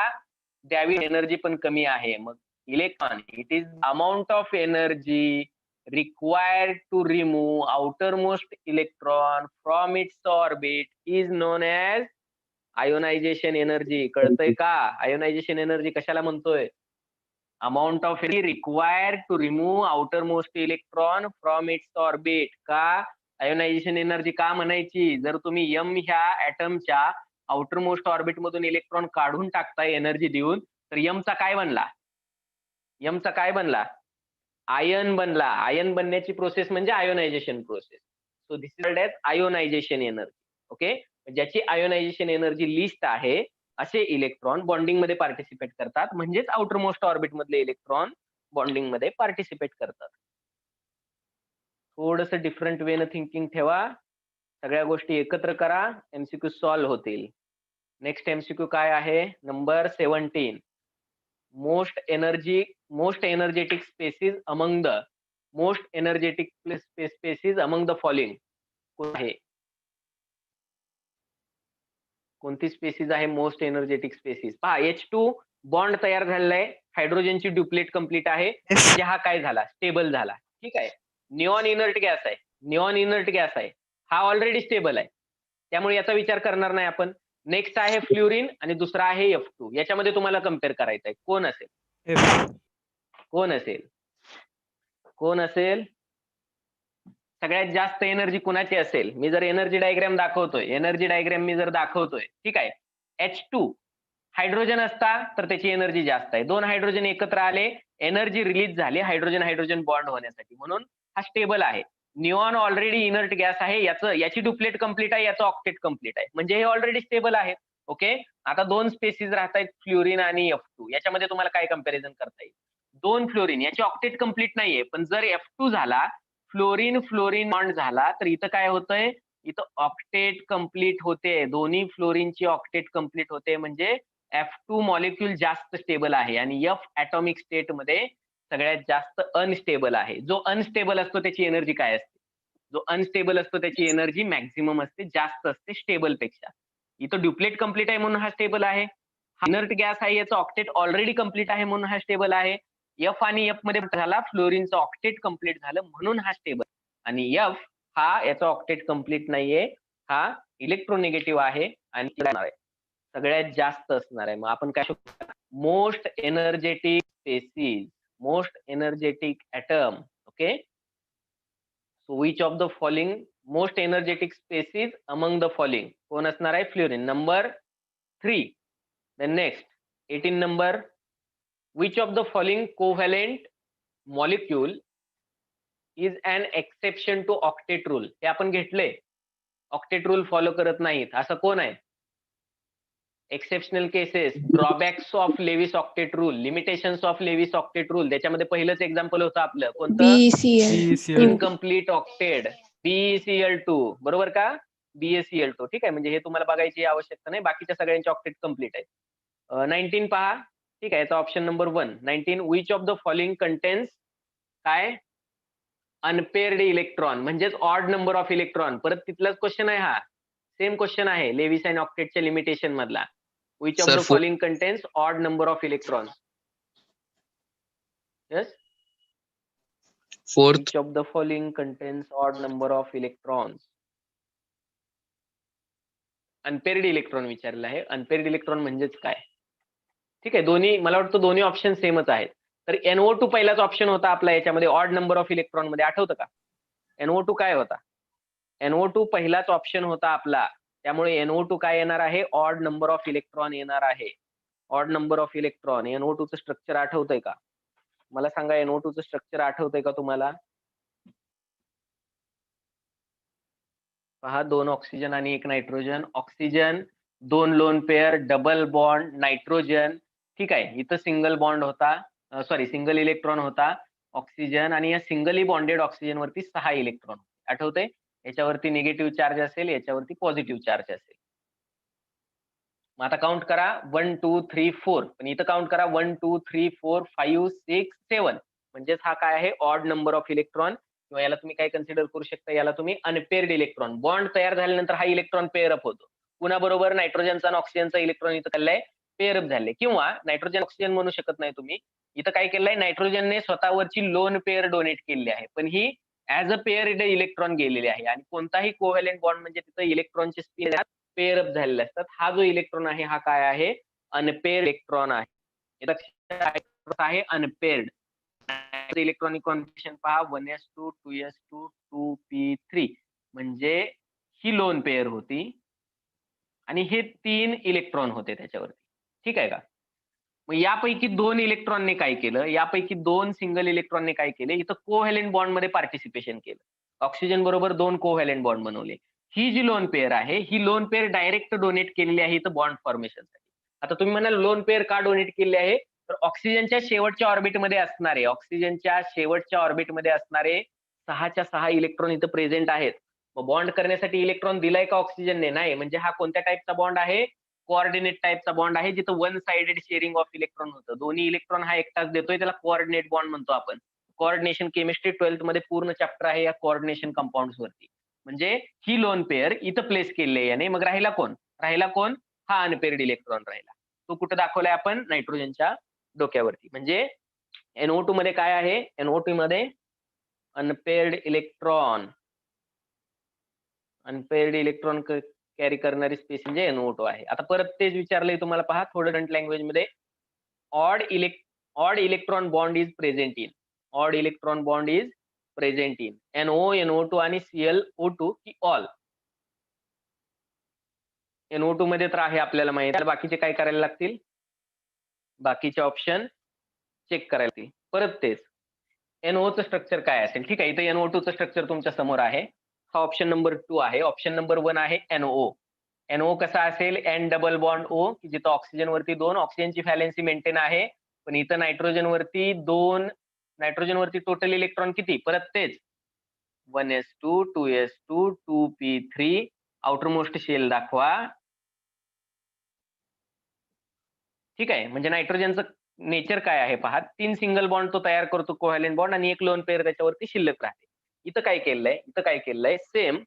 द्यावी एनर्जी पण कमी आहे. मग electron, it is amount of energy required to remove outermost electron from its orbit is known as ionization energy. कळतंय का? आयोनायझेशन एनर्जी कशाला म्हणतोय? Amount of energy required to remove outermost electron from its orbit. का आयोनायझेशन एनर्जी का म्हणायची? जर तुम्ही m ह्या ऍटमच्या आउटरमोस्ट ऑर्बिट मधून इलेक्ट्रॉन काढून टाकताय एनर्जी देऊन, तर m चा काय बनला? m चा काय बनला? आयन बनला. आयन बनण्याची प्रोसेस म्हणजे ionization process. So this is called as ionization energy. Okay. ज्याची आयोनायझेशन एनर्जी लिस्ट आहे असे इलेक्ट्रॉन बॉन्डिंग मध्ये पार्टिसिपेट करतात, म्हणजेच आउटरमोस्ट ऑर्बिट मधले इलेक्ट्रॉन बॉन्डिंग मध्ये पार्टिसिपेट करतात. थोडंसं डिफरंट वेनं थिंकिंग ठेवा. सगळ्या गोष्टी एकत्र करा, एमसीक्यू सॉल्व्ह होतील. नेक्स्ट एमसीक्यू काय आहे? Number 17. Most energetic species among the species among the following कोण आहे? कोणती स्पेसिस आहे मोस्ट एनर्जेटिक स्पेसिस? पहा, H2 बॉन्ड तयार झालेला आहे, हायड्रोजनची ड्युप्लेट कंप्लीट आहे, म्हणजे हा काय झाला? स्टेबल झाला. ठीक आहे. निऑन इनर्ट गॅस आहे, हा ऑलरेडी स्टेबल आहे, त्यामुळे याचा विचार करणार नाही आपण. नेक्स्ट आहे फ्लोरीन आणि दुसरा आहे F2. याच्यामध्ये तुम्हाला कम्पेअर करायचं आहे, कोण असेल? सगळ्यात जास्त एनर्जी कुणाची असेल? मी जर एनर्जी डायग्राम दाखवतोय, ठीक आहे. H2 हायड्रोजन असता तर त्याची एनर्जी जास्त आहे. 2 हायड्रोजन एकत्र आले, एनर्जी रिलीज झाली हायड्रोजन बॉन्ड होण्यासाठी, म्हणून हा स्टेबल आहे. निऑन ऑलरेडी इनर्ट गॅस आहे, याची ड्युप्लेट कंप्लीट आहे, याचं ऑक्टेट कंप्लीट आहे, म्हणजे हे ऑलरेडी स्टेबल आहे. ओके. आता 2 स्पेसिस राहत आहेत, फ्लोरीन आणि F2. याच्यामध्ये तुम्हाला काय कंपॅरिझन करता येईल? 2 फ्लोरीन, याची ऑक्टेट कंप्लीट नाहीये, पण जर F2 झाला, फ्लोरीन बॉन्ड झाला, तर इथं काय होतंय? इथं ऑक्टेट कंप्लीट होते, दोन्ही फ्लोरीनची ऑक्टेट कंप्लीट होते, म्हणजे F2 मॉलिक्यूल जास्त स्टेबल आहे आणि F ऍटॉमिक स्टेट मध्ये सगळ्यात जास्त अनस्टेबल आहे. जो अनस्टेबल असतो त्याची एनर्जी काय असते? जो अनस्टेबल असतो त्याची एनर्जी मॅक्झिमम असते, जास्त असते स्टेबल पेक्षा. इथं ड्युप्लेट कंप्लीट आहे म्हणून हा स्टेबल आहे. इनर्ट गॅस आहे, याचं ऑक्टेट ऑलरेडी कंप्लीट आहे म्हणून हा स्टेबल आहे. F आणि F मध्ये झाला, फ्लोरीनचं ऑक्टेट कंप्लीट झालं म्हणून हा स्टेबल, आणि F हा याचा ऑक्टेट कंप्लीट नाहीये, हा इलेक्ट्रोनिगेटिव्ह आहे आणि सगळ्यात जास्त असणार आहे. मग आपण काय शकतो? Most energetic atom. Okay. So which of the following most energetic species among the following कोण असणार आहे? Fluorine. Number 3. Then next 18 number, which of the following covalent molecule is an exception to octet rule? हे आपण घेतले, ऑक्टेट रूल फॉलो करत नाहीत, असं कोण आहे? Exceptional cases, drawbacks of Lewis octet rule, limitations of Lewis octet rule. त्याच्यामध्ये पहिलंच एक्झाम्पल होतं आपलं, कोणतं? BCl incomplete octet, BeCl2. बरोबर का? BeCl2. ठीक आहे, म्हणजे हे तुम्हाला बघायची आवश्यकता नाही, बाकीच्या सगळ्यांचे ऑक्टेट कंप्लीट आहे. 19 पहा. ठीक आहे, याचा option number 1. 19. Which of the following contains काय? अनपेअर्ड इलेक्ट्रॉन, म्हणजेच ऑड नंबर ऑफ इलेक्ट्रॉन. परत तिथलाच क्वेश्चन आहे हा, सेम क्वेश्चन आहे लेविस अँड ऑक्टेटच्या लिमिटेशन मधला. Which of Sir, the following contains odd number of electron? Yes. Fourth. Which of the following contains odd number of electrons? Unpaired electron विचारलं आहे. अनपेअर्ड इलेक्ट्रॉन म्हणजेच काय? ठीक आहे, दोन्ही मला वाटतं दोन्ही ऑप्शन सेमच आहेत. तर NO2 पहिलाच ऑप्शन होता आपला याच्यामध्ये ऑड नंबर ऑफ इलेक्ट्रॉन मध्ये, आठवतं का? NO2 काय होता? NO2 पहिलाच ऑप्शन होता आपला, त्यामुळे NO2 काय येणार आहे? ऑड नंबर ऑफ इलेक्ट्रॉन येणार आहे. Odd number of electron. NO2 चं स्ट्रक्चर आठवतंय का? मला सांगा, NO2 चं स्ट्रक्चर आठवतंय का तुम्हाला? पहा, 2 ऑक्सिजन आणि 1 nitrogen. Oxygen 2 lone pair, double bond, nitrogen. ठीक आहे, इथं सिंगल बॉन्ड होता, सिंगल इलेक्ट्रॉन होता ऑक्सिजन, आणि या सिंगली बॉन्डेड ऑक्सिजन वरती 6 इलेक्ट्रॉन. आठवतंय? याच्यावरती निगेटिव्ह चार्ज असेल, याच्यावरती पॉझिटिव्ह चार्ज असेल. मग आता काउंट करा, 1 2 3 4. पण इथं काउंट करा 1 2 3 4 5 6 7. म्हणजेच हा काय आहे? ऑड नंबर ऑफ इलेक्ट्रॉन, किंवा याला तुम्ही काय कन्सिडर करू शकता? याला तुम्ही अनपेअर्ड इलेक्ट्रॉन. बॉन्ड तयार झाल्यानंतर हा इलेक्ट्रॉन पेअर अप होतो. कुणाबरोबर? नायट्रोजनचा आणि ऑक्सिजनचा इलेक्ट्रॉन इथं केलंय, पेअर अप झाले. किंवा नायट्रोजन ऑक्सिजन म्हणू शकत नाही तुम्ही, इथं काय केलंय? नायट्रोजनने स्वतःवरची लोन पेअर डोनेट केलेली आहे, पण ही ऍज अ पेअर इलेक्ट्रॉन गेलेली आहे. आणि कोणताही कोव्हॅलेंट बॉन्ड म्हणजे तिथं इलेक्ट्रॉनचे स्पिन पेअर अप झालेले असतात. हा जो इलेक्ट्रॉन आहे हा काय आहे? अनपेअर्ड इलेक्ट्रॉन आहे. आहे अनपेअर्ड. इलेक्ट्रॉनिक कॉन्फिगरेशन पहा, 1s2 2s2 2p3, म्हणजे ही लोन पेअर होती आणि हे 3 इलेक्ट्रॉन होते त्याच्यावरती. ठीक आहे का? मग यापैकी 2 इलेक्ट्रॉनने काय केलं? यापैकी 2 सिंगल इलेक्ट्रॉनने काय केले? इथं कोव्हॅलेंट बॉन्ड मध्ये पार्टिसिपेशन केलं. ऑक्सिजन बरोबर 2 कोव्हॅलेंट बॉन्ड बनवले. ही जी लोन पेअर आहे, ही लोन पेअर डायरेक्ट डोनेट केलेली आहे इथं बॉन्ड फॉर्मेशनसाठी. आता तुम्ही म्हणाल लोन पेअर का डोनेट केली आहे? तर ऑक्सिजनच्या शेवटच्या ऑर्बिटमध्ये असणारे 6च्या 6 इलेक्ट्रॉन इथं प्रेझेंट आहेत. बॉन्ड करण्यासाठी इलेक्ट्रॉन दिलाय का ऑक्सिजनने? नाही. म्हणजे हा कोणत्या टाईपचा बॉन्ड आहे? कोऑर्डिनेट टाईपचा बॉन्ड आहे, जिथं one sided sharing of electron होतं. दोन्ही इलेक्ट्रॉन हा एकटाच देतोय, त्याला कोऑर्डिनेट बॉन्ड म्हणतो आपण. कोऑर्डिनेशन केमिस्ट्री 12th मध्ये पूर्ण चॅप्टर आहे या कोऑर्डिनेशन कंपाऊंड्स वरती. म्हणजे ही लोन पेअर इथं प्लेस केलेली आहे याने. मग राहिला कोण? हा अनपेअर्ड इलेक्ट्रॉन राहिला. तो कुठं दाखवलाय आपण? नायट्रोजनच्या डोक्यावरती. म्हणजे NO2 मध्ये काय आहे? NO2 मध्ये अनपेअर्ड इलेक्ट्रॉन कॅरी करणारी स्पेस म्हणजे NO2 आहे. आता परत तेच विचारलंय तुम्हाला, पहा थोडं करंट लँग्वेज मध्ये. Odd electron bond is present in. Odd electron bond is present in NO, NO2 आणि ClO2 की ऑल? NO2 मध्ये तर आहे आपल्याला माहिती आहे. बाकीचे काय करायला लागतील? बाकीचे ऑप्शन चेक करायला लागतील. परत तेच NO चं स्ट्रक्चर काय असेल? ठीक आहे, इथं NO2 चं स्ट्रक्चर तुमच्या समोर आहे. हा ऑप्शन नंबर 2 आहे. ऑप्शन नंबर 1 आहे NO. NO कसा असेल? N डबल बॉन्ड O, की जिथं ऑक्सिजन वरती 2, ऑक्सिजनची व्हॅलेन्सी मेंटेन आहे, पण इथं नायट्रोजन वरती 2, नायट्रोजन वरती टोटल इलेक्ट्रॉन किती? परत तेच 1s2, 2s2, 2p3. Outer most shell दाखवा. ठीक आहे, म्हणजे नायट्रोजनचं नेचर काय आहे पहा. 3 सिंगल बॉन्ड तो तयार करतो कोव्हॅलेंट बॉन्ड, आणि एक लोन पेअर त्याच्यावरती शिल्लक राहते. इथं काय केलंय? सेम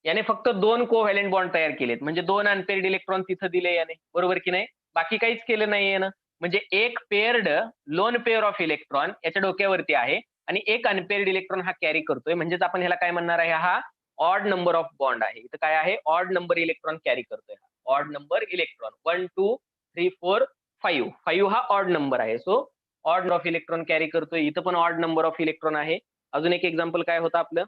याने फक्त 2 कोव्हॅलेंट बॉन्ड तयार केलेत, म्हणजे 2 अनपेअर्ड इलेक्ट्रॉन तिथं दिले याने, बरोबर की नाही? बाकी काहीच केलं नाही यानं. म्हणजे एक paired loan pair of electron याच्या डोक्यावरती आहे, आणि एक अनपेअर्ड इलेक्ट्रॉन हा कॅरी करतोय. म्हणजेच आपण ह्याला काय म्हणणार आहे? हा ऑड नंबर ऑफ बॉन्ड आहे. इथं काय आहे? ऑड नंबर इलेक्ट्रॉन कॅरी करतोय. Odd number electron 1 2 3 4 5. 5 हा ऑड नंबर आहे. So odd number of electron carry करतोय. इथं पण ऑड नंबर ऑफ इलेक्ट्रॉन आहे. अजून एक एक्झाम्पल काय होतं आपलं?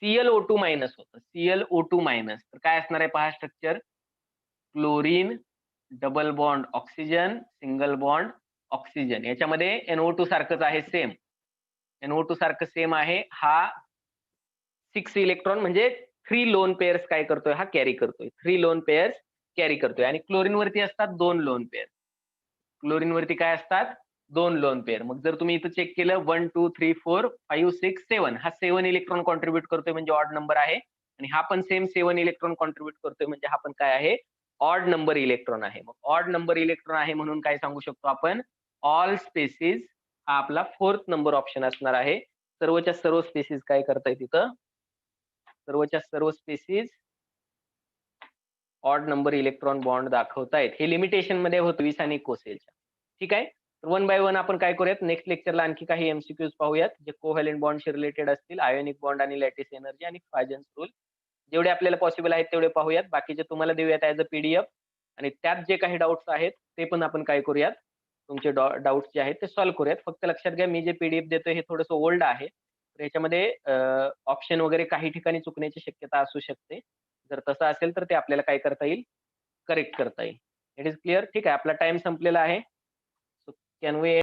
ClO2 मायनस होतं. ClO2 minus. तर काय असणार आहे पहा structure? Chlorine, double bond oxygen, single bond oxygen. याच्यामध्ये NO2 सारखंच आहे, सेम. NO2 सारखं सेम आहे. हा 6 इलेक्ट्रॉन म्हणजे 3 लोन पेअर्स काय करतोय? हा कॅरी करतोय. 3 लोन पेअर्स कॅरी करतोय. आणि क्लोरीन वरती असतात 2 लोन पेअर. क्लोरीन वरती काय असतात? 2 लोन पेअर. मग जर तुम्ही इथं चेक केलं 1 2 3 4 5 6 7, हा 7 इलेक्ट्रॉन कॉन्ट्रीब्युट करतोय म्हणजे ऑड नंबर आहे. आणि हा पण सेम 7 इलेक्ट्रॉन कॉन्ट्रीब्युट करतोय म्हणजे हा पण काय आहे? ऑड नंबर इलेक्ट्रॉन आहे. मग ऑड नंबर इलेक्ट्रॉन आहे म्हणून काय सांगू शकतो आपण? ऑल स्पेसिस हा आपला 4th नंबर ऑप्शन असणार आहे. सर्वच्या सर्व स्पेसिस काय करताय तिथं? सर्वच्या सर्व species odd number electron bond दाखवतायत. हे लिमिटेशन मध्ये होतं 20 आणि कोसेलच्या. ठीक आहे, तर 1 बाय 1 आपण काय करूयात? नेक्स्ट लेक्चरला आणखी काही MCQs पाहूयात, जे कोव्हॅलेंट बॉन्डशी रिलेटेड असतील, आयोनिक बॉन्ड आणि लॅटिस एनर्जी आणि फायजन्स रूल. जेवढे आपल्याला पॉसिबल आहेत तेवढे पाहूयात. बाकीचे तुम्हाला देऊयात ऍज अ PDF, आणि त्यात जे काही डाऊट्स आहेत ते पण आपण काय करूयात? तुमचे डाऊट्स जे आहेत ते सॉल्व्ह करूयात. फक्त लक्षात घ्या, मी जे PDF देतोय हे थोडंसं ओल्ड आहे, तर याच्यामध्ये ऑप्शन वगैरे काही ठिकाणी चुकण्याची शक्यता असू शकते. जर तसं असेल तर ते आपल्याला काय करता येईल? करेक्ट करता येईल. It is clear? ठीक आहे, आपला टाइम संपलेला आहे. So can we